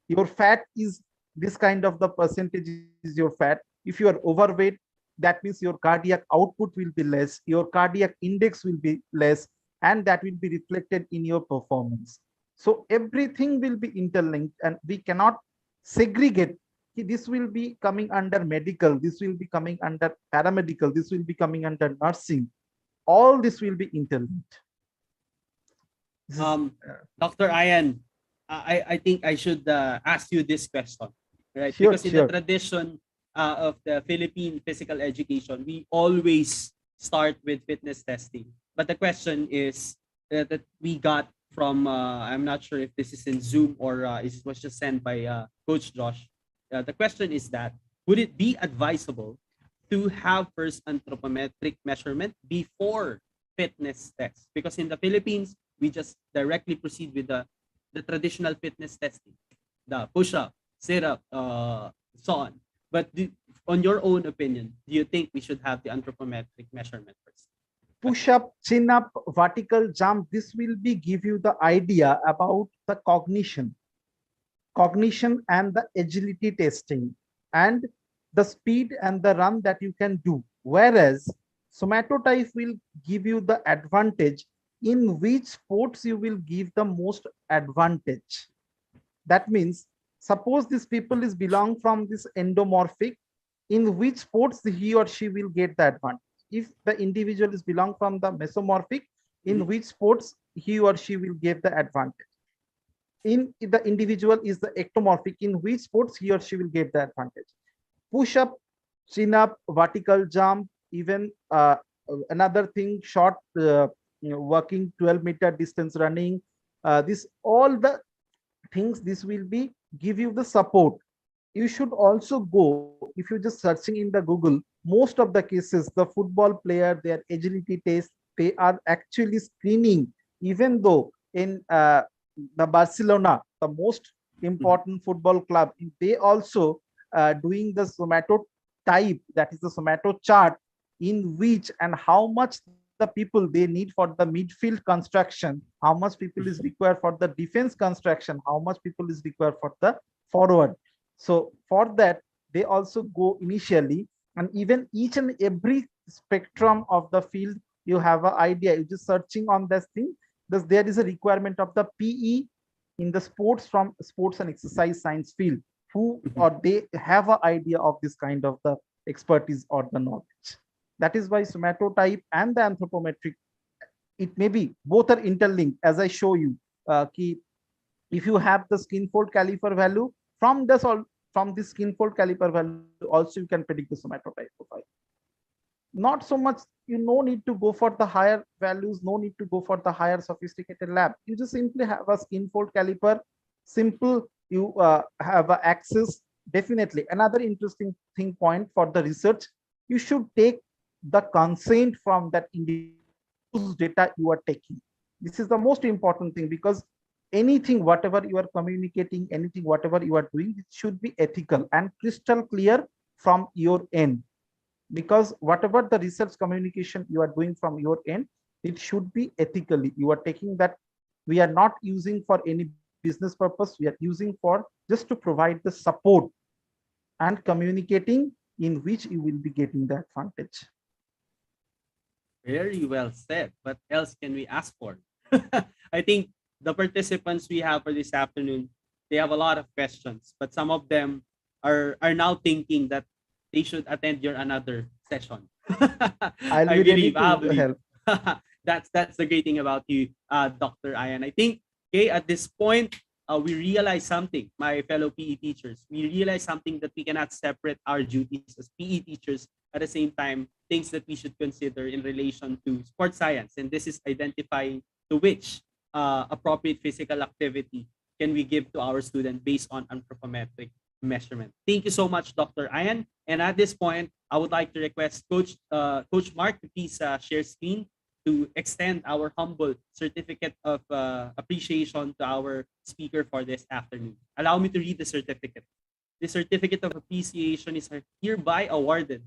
Your fat is this kind of the percentage is your fat. If you are overweight, that means your cardiac output will be less, your cardiac index will be less, and that will be reflected in your performance. So everything will be interlinked, and we cannot segregate. This will be coming under medical, this will be coming under paramedical, this will be coming under nursing. All this will be interlinked. This is, Dr. Ayan, I think I should ask you this question, right? sure, Because in the sure. tradition of the Philippine physical education, we always start with fitness testing. But the question is that we got from I'm not sure if this is in Zoom or it was just sent by Coach Josh. The question is that would it be advisable to have first anthropometric measurement before fitness test? Because in the Philippines, we just directly proceed with the traditional fitness testing, the push-up, sit-up, so on. But on your own opinion, do you think we should have the anthropometric measurement first? Push up, chin up, vertical jump, this will be give you the idea about the cognition and the agility testing and the speed and the run that you can do. Whereas somatotype will give you the advantage in which sports you will give the most advantage. That means suppose this people is belong from this endomorphic, in which sports he or she will get the advantage. If the individual is belong from the mesomorphic, in which sports he or she will get the advantage. In the individual is the ectomorphic, in which sports he or she will get the advantage. Push up, chin up, vertical jump, even another thing, short working 12-meter distance running, this all the things, this will be give you the support. You should also go, if you're just searching in the Google, most of the cases the football player, their agility test, they are actually screening, even though in the Barcelona, the most important football club, they also doing the somatotype, that is the somato chart, in which and how much the people they need for the midfield construction, how much people is required for the defense construction, how much people is required for the forward. So for that, they also go initially, and even each and every spectrum of the field, you have an idea. You're just searching on this thing, because there is a requirement of the PE in the sports from sports and exercise science field, who or they have an idea of this kind of the expertise or the knowledge. That is why somatotype and the anthropometric, it may be both are interlinked. As I show you, if you have the skin fold caliper value, from this skin fold caliper value also you can predict the somatotype profile. Not so much, you no need to go for the higher values, no need to go for the higher sophisticated lab. You just simply have a skin fold caliper, simple, you have a axis. Definitely another interesting thing point for the research, you should take the consent from that individual's data you are taking. This is the most important thing, because anything, whatever you are communicating, anything, whatever you are doing, it should be ethical and crystal clear from your end. Because whatever the research communication you are doing from your end, it should be ethically. You are taking that, we are not using for any business purpose, we are using for just to provide the support and communicating, in which you will be getting the advantage. Very well said. What else can we ask for? I think the participants we have for this afternoon, they have a lot of questions, but some of them are now thinking that they should attend your another session. I'll be ready to help. That's the great thing about you, Dr. Ayan. I think, okay, at this point, we realize something, my fellow PE teachers. We realize something, that we cannot separate our duties as PE teachers, at the same time, things that we should consider in relation to sports science. And this is identifying to which appropriate physical activity can we give to our student based on anthropometric measurement. Thank you so much, Dr. Ayan. And at this point, I would like to request Coach Mark to please share screen to extend our humble certificate of appreciation to our speaker for this afternoon. Allow me to read the certificate. The certificate of appreciation is hereby awarded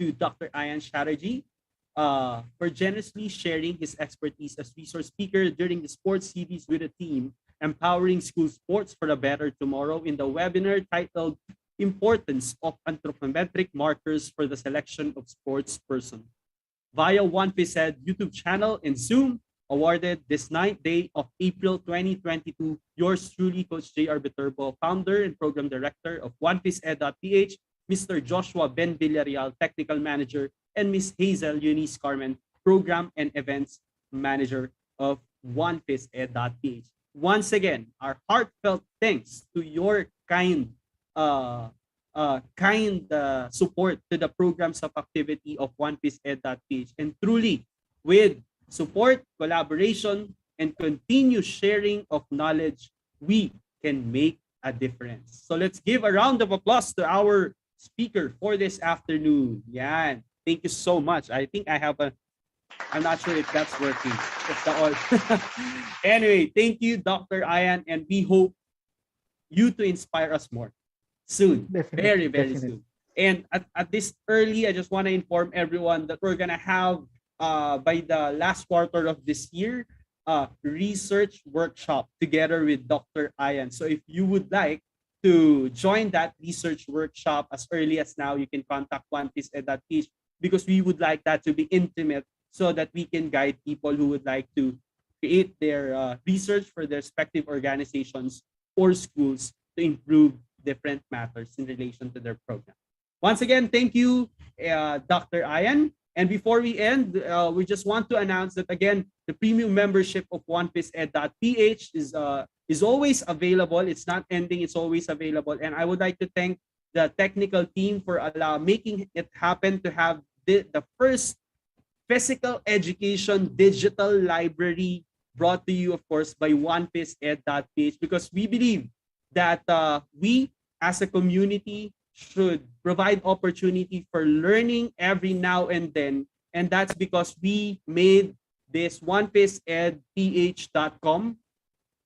to Dr. Ayan Chatterjee for generously sharing his expertise as resource speaker during the sports series with a team, empowering school sports for a better tomorrow, in the webinar titled Importance of Anthropometric Markers for the Selection of Sports Person, via 1PhysEd YouTube channel and Zoom, awarded this 9th day of April 2022. Yours truly, Coach J.R. Viterbo, founder and program director of 1PhysEd.Ph, Mr. Joshua Ben Villarreal, technical manager, and Ms. Hazel Eunice Carmen, program and events manager of 1PhysEd.Ph. Once again, our heartfelt thanks to your kind support to the programs of activity of 1PhysEd.Ph. And truly, with support, collaboration, and continuous sharing of knowledge, we can make a difference. So let's give a round of applause to our speaker for this afternoon. Yan. Thank you so much. I think I have a, I'm not sure if that's working. If the all. Anyway, thank you, Dr. Ayan, and we hope you to inspire us more soon. Definitely, Very definitely. soon. And at this early, I just want to inform everyone that we're gonna have by the last quarter of this year research workshop together with Dr. Ayan. So if you would like to join that research workshop as early as now, you can contact 1PhysEd.Ph because we would like that to be intimate so that we can guide people who would like to create their research for their respective organizations or schools to improve different matters in relation to their program. Once again, thank you, Dr. Ayan. And before we end, we just want to announce that again, the premium membership of 1PhysEd.Ph is always available. It's not ending, it's always available. And I would like to thank the technical team for making it happen to have the first physical education digital library brought to you, of course, by 1PhysEd.Ph, because we believe that we as a community should provide opportunity for learning every now and then. And that's because we made this 1PhysEd.Ph.com.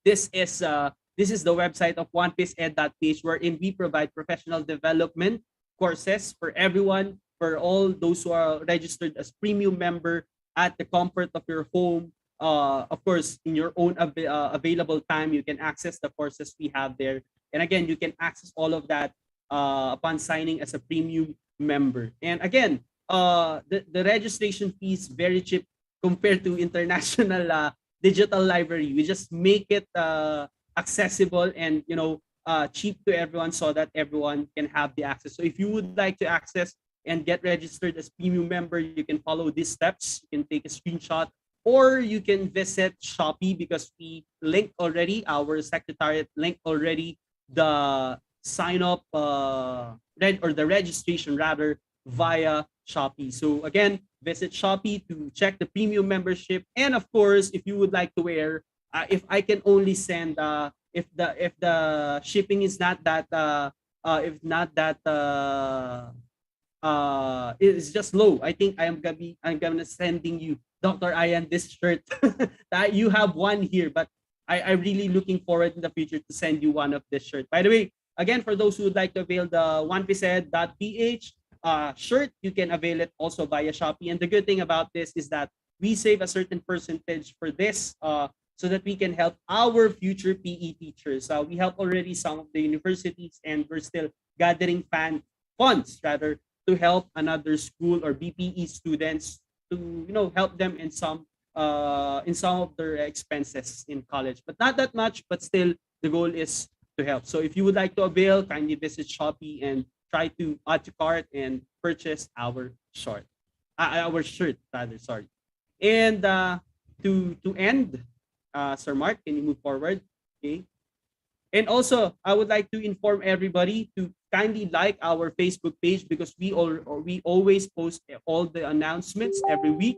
This is the website of 1PhysEd.Ph, wherein we provide professional development courses for everyone, for all those who are registered as premium member at the comfort of your home. Of course, in your own available time, you can access the courses we have there. And again, you can access all of that upon signing as a premium member. And again, the registration fee is very cheap compared to international digital library. We just make it accessible and cheap to everyone so that everyone can have the access. So if you would like to access and get registered as premium member, you can follow these steps. You can take a screenshot, or you can visit Shopee because we linked already, our secretariat linked already the sign up or the registration rather via Shopee. So again, visit Shopee to check the premium membership. And of course, if you would like to wear, if I can only send if the shipping is not that if not that it's just low, I think I'm gonna sending you, Dr. Ayan, this shirt. That you have one here, but I'm really looking forward in the future to send you one of this shirt. By the way, again, for those who would like to avail the 1PhysEd.Ph shirt, you can avail it also via Shopee. And the good thing about this is that we save a certain percentage for this so that we can help our future PE teachers. We help already some of the universities, and we're still gathering funds rather to help another school or BPE students to help them in some of their expenses in college, but not that much. But still, the goal is to help. So if you would like to avail, kindly visit Shopee and try to add to cart and purchase our shirt rather. Sorry. And to end, Sir Mark, can you move forward? Okay. And also, I would like to inform everybody to kindly like our Facebook page because we always post all the announcements every week.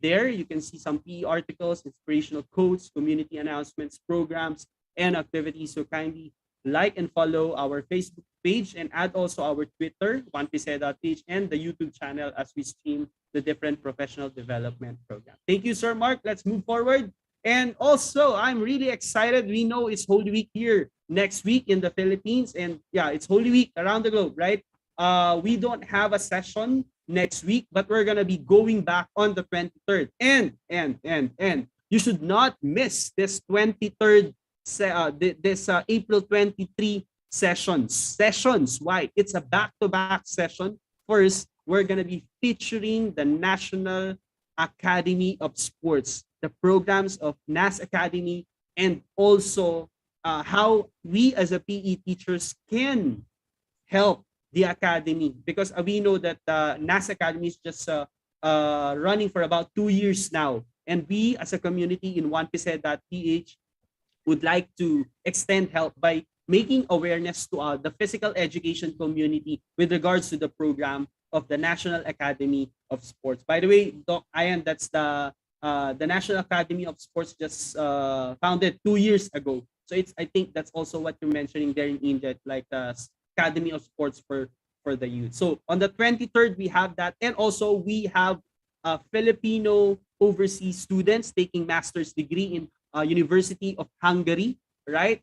There, you can see some PE articles, inspirational quotes, community announcements, programs, and activities. So kindly like and follow our Facebook page and add also our Twitter, 1PhysEd.Ph, and the YouTube channel as we stream the different professional development programs. Thank you, Sir Mark. Let's move forward. And also, I'm really excited. We know it's Holy Week here next week in the Philippines. And yeah, it's Holy Week around the globe, right? We don't have a session next week, but we're going to be going back on the 23rd. And you should not miss this 23rd, this April 23 sessions. Why? It's a back-to-back session. First, we're going to be featuring the National Academy of Sports, the programs of NAS Academy, and also how we as a PE teachers can help the academy, because we know that NAS Academy is just running for about 2 years now, and we as a community in 1PhysEd.Ph would like to extend help by making awareness to the physical education community with regards to the program of the National Academy of Sports. By the way, Doc Ayan, that's the the National Academy of Sports just founded 2 years ago. So I think that's also what you're mentioning there in India, like the Academy of Sports for the youth. So on the 23rd, we have that. And also we have Filipino overseas students taking master's degree in University of Hungary, right?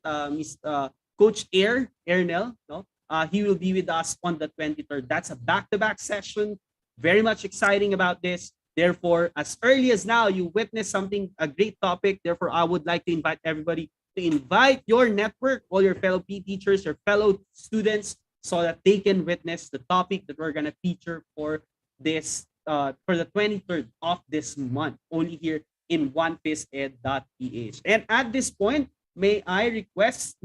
Coach Ernel, no? He will be with us on the 23rd. That's a back-to-back session. Very much exciting about this. Therefore, as early as now, you witness something, a great topic. Therefore, I would like to invite everybody to invite your network, all your fellow PE teachers, your fellow students, so that they can witness the topic that we're going to feature for this, for the 23rd of this month, only here in 1PhysEd.Ph. And at this point, may I request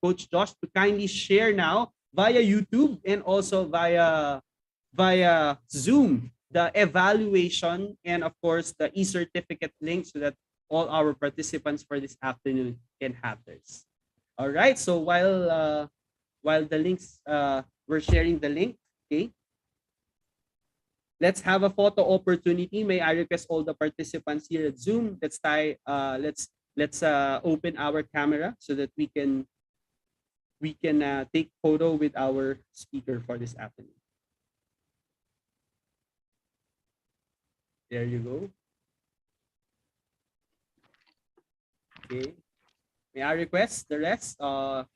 Coach Josh to kindly share now via YouTube and also via Zoom the evaluation and of course the e-certificate link so that all our participants for this afternoon can have theirs. All right. So while the links we're sharing the link, okay. Let's have a photo opportunity. May I request all the participants here at Zoom? Let's open our camera so that we can take photo with our speaker for this afternoon. There you go. Okay. May I request the rest?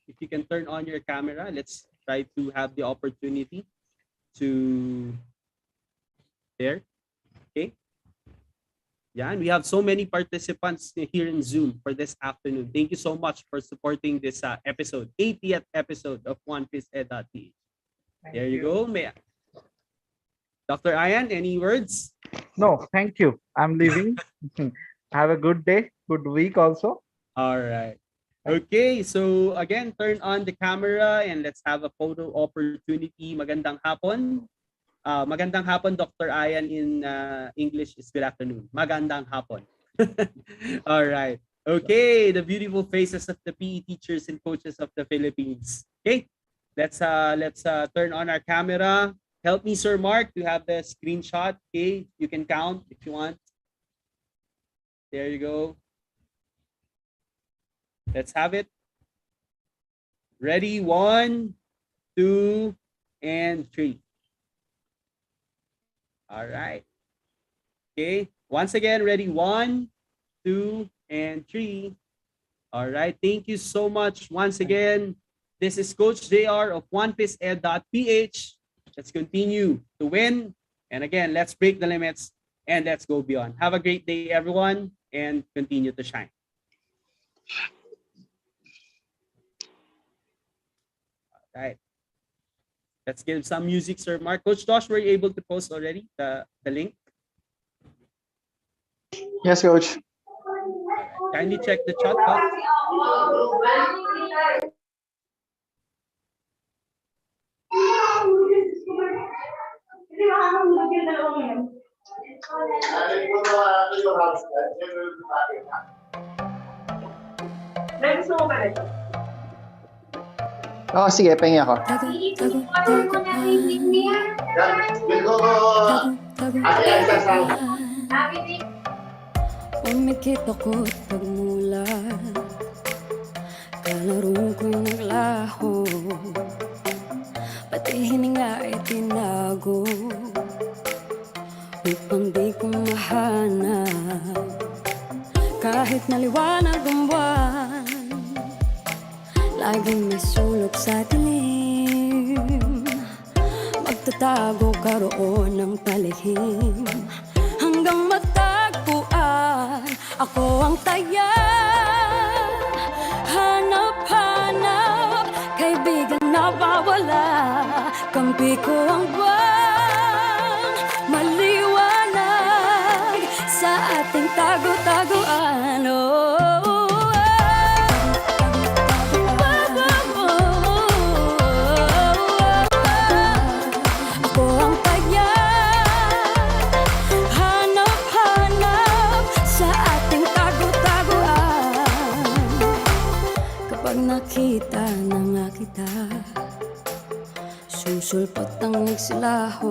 If you can turn on your camera, let's try to have the opportunity to there. Okay. Yeah, and we have so many participants here in Zoom for this afternoon. Thank you so much for supporting this episode, 80th episode of 1PhysEd.Ph. There you go. Dr. Ayan, any words? No, thank you. I'm leaving. Have a good day, good week also. All right. Okay, so again, turn on the camera and let's have a photo opportunity. Magandang hapon. Magandang hapon, Dr. Ayan in English is good afternoon. Magandang hapon. All right. Okay, the beautiful faces of the PE teachers and coaches of the Philippines. Okay, let's turn on our camera. Help me, Sir Mark, to have the screenshot. Okay, you can count if you want. There you go. Let's have it. Ready? 1, 2, and 3. All right. Okay. Once again, ready? 1, 2, and 3. All right. Thank you so much. Once again, this is Coach JR of 1PhysEd.Ph. Let's continue to win. And again, let's break the limits and let's go beyond. Have a great day, everyone, and continue to shine. All right. Let's give some music, Sir Mark. Coach Josh, were you able to post already the link? Yes, Coach. Right. Kindly check the chat box. Oo, sige, pahingi ako. Umikit ako't pagmula, kalaro ko'y naglaho, pati hininga ay tinago, upang di ko mahanap. Kahit naliwanag ang buwan, laging may sulok sa dilim, magtatago karoon ng palihim, hanggang matagpuan ako ang taya. Hanap-hanap, kaibigan na bawala, kampi ko ang buwan, maliwanag sa ating tago-taguan. Ako ang taya, hanap-hanap sa ating tago-taguan. Kapag nakita na nga kita, susulpot ang nagsilaho.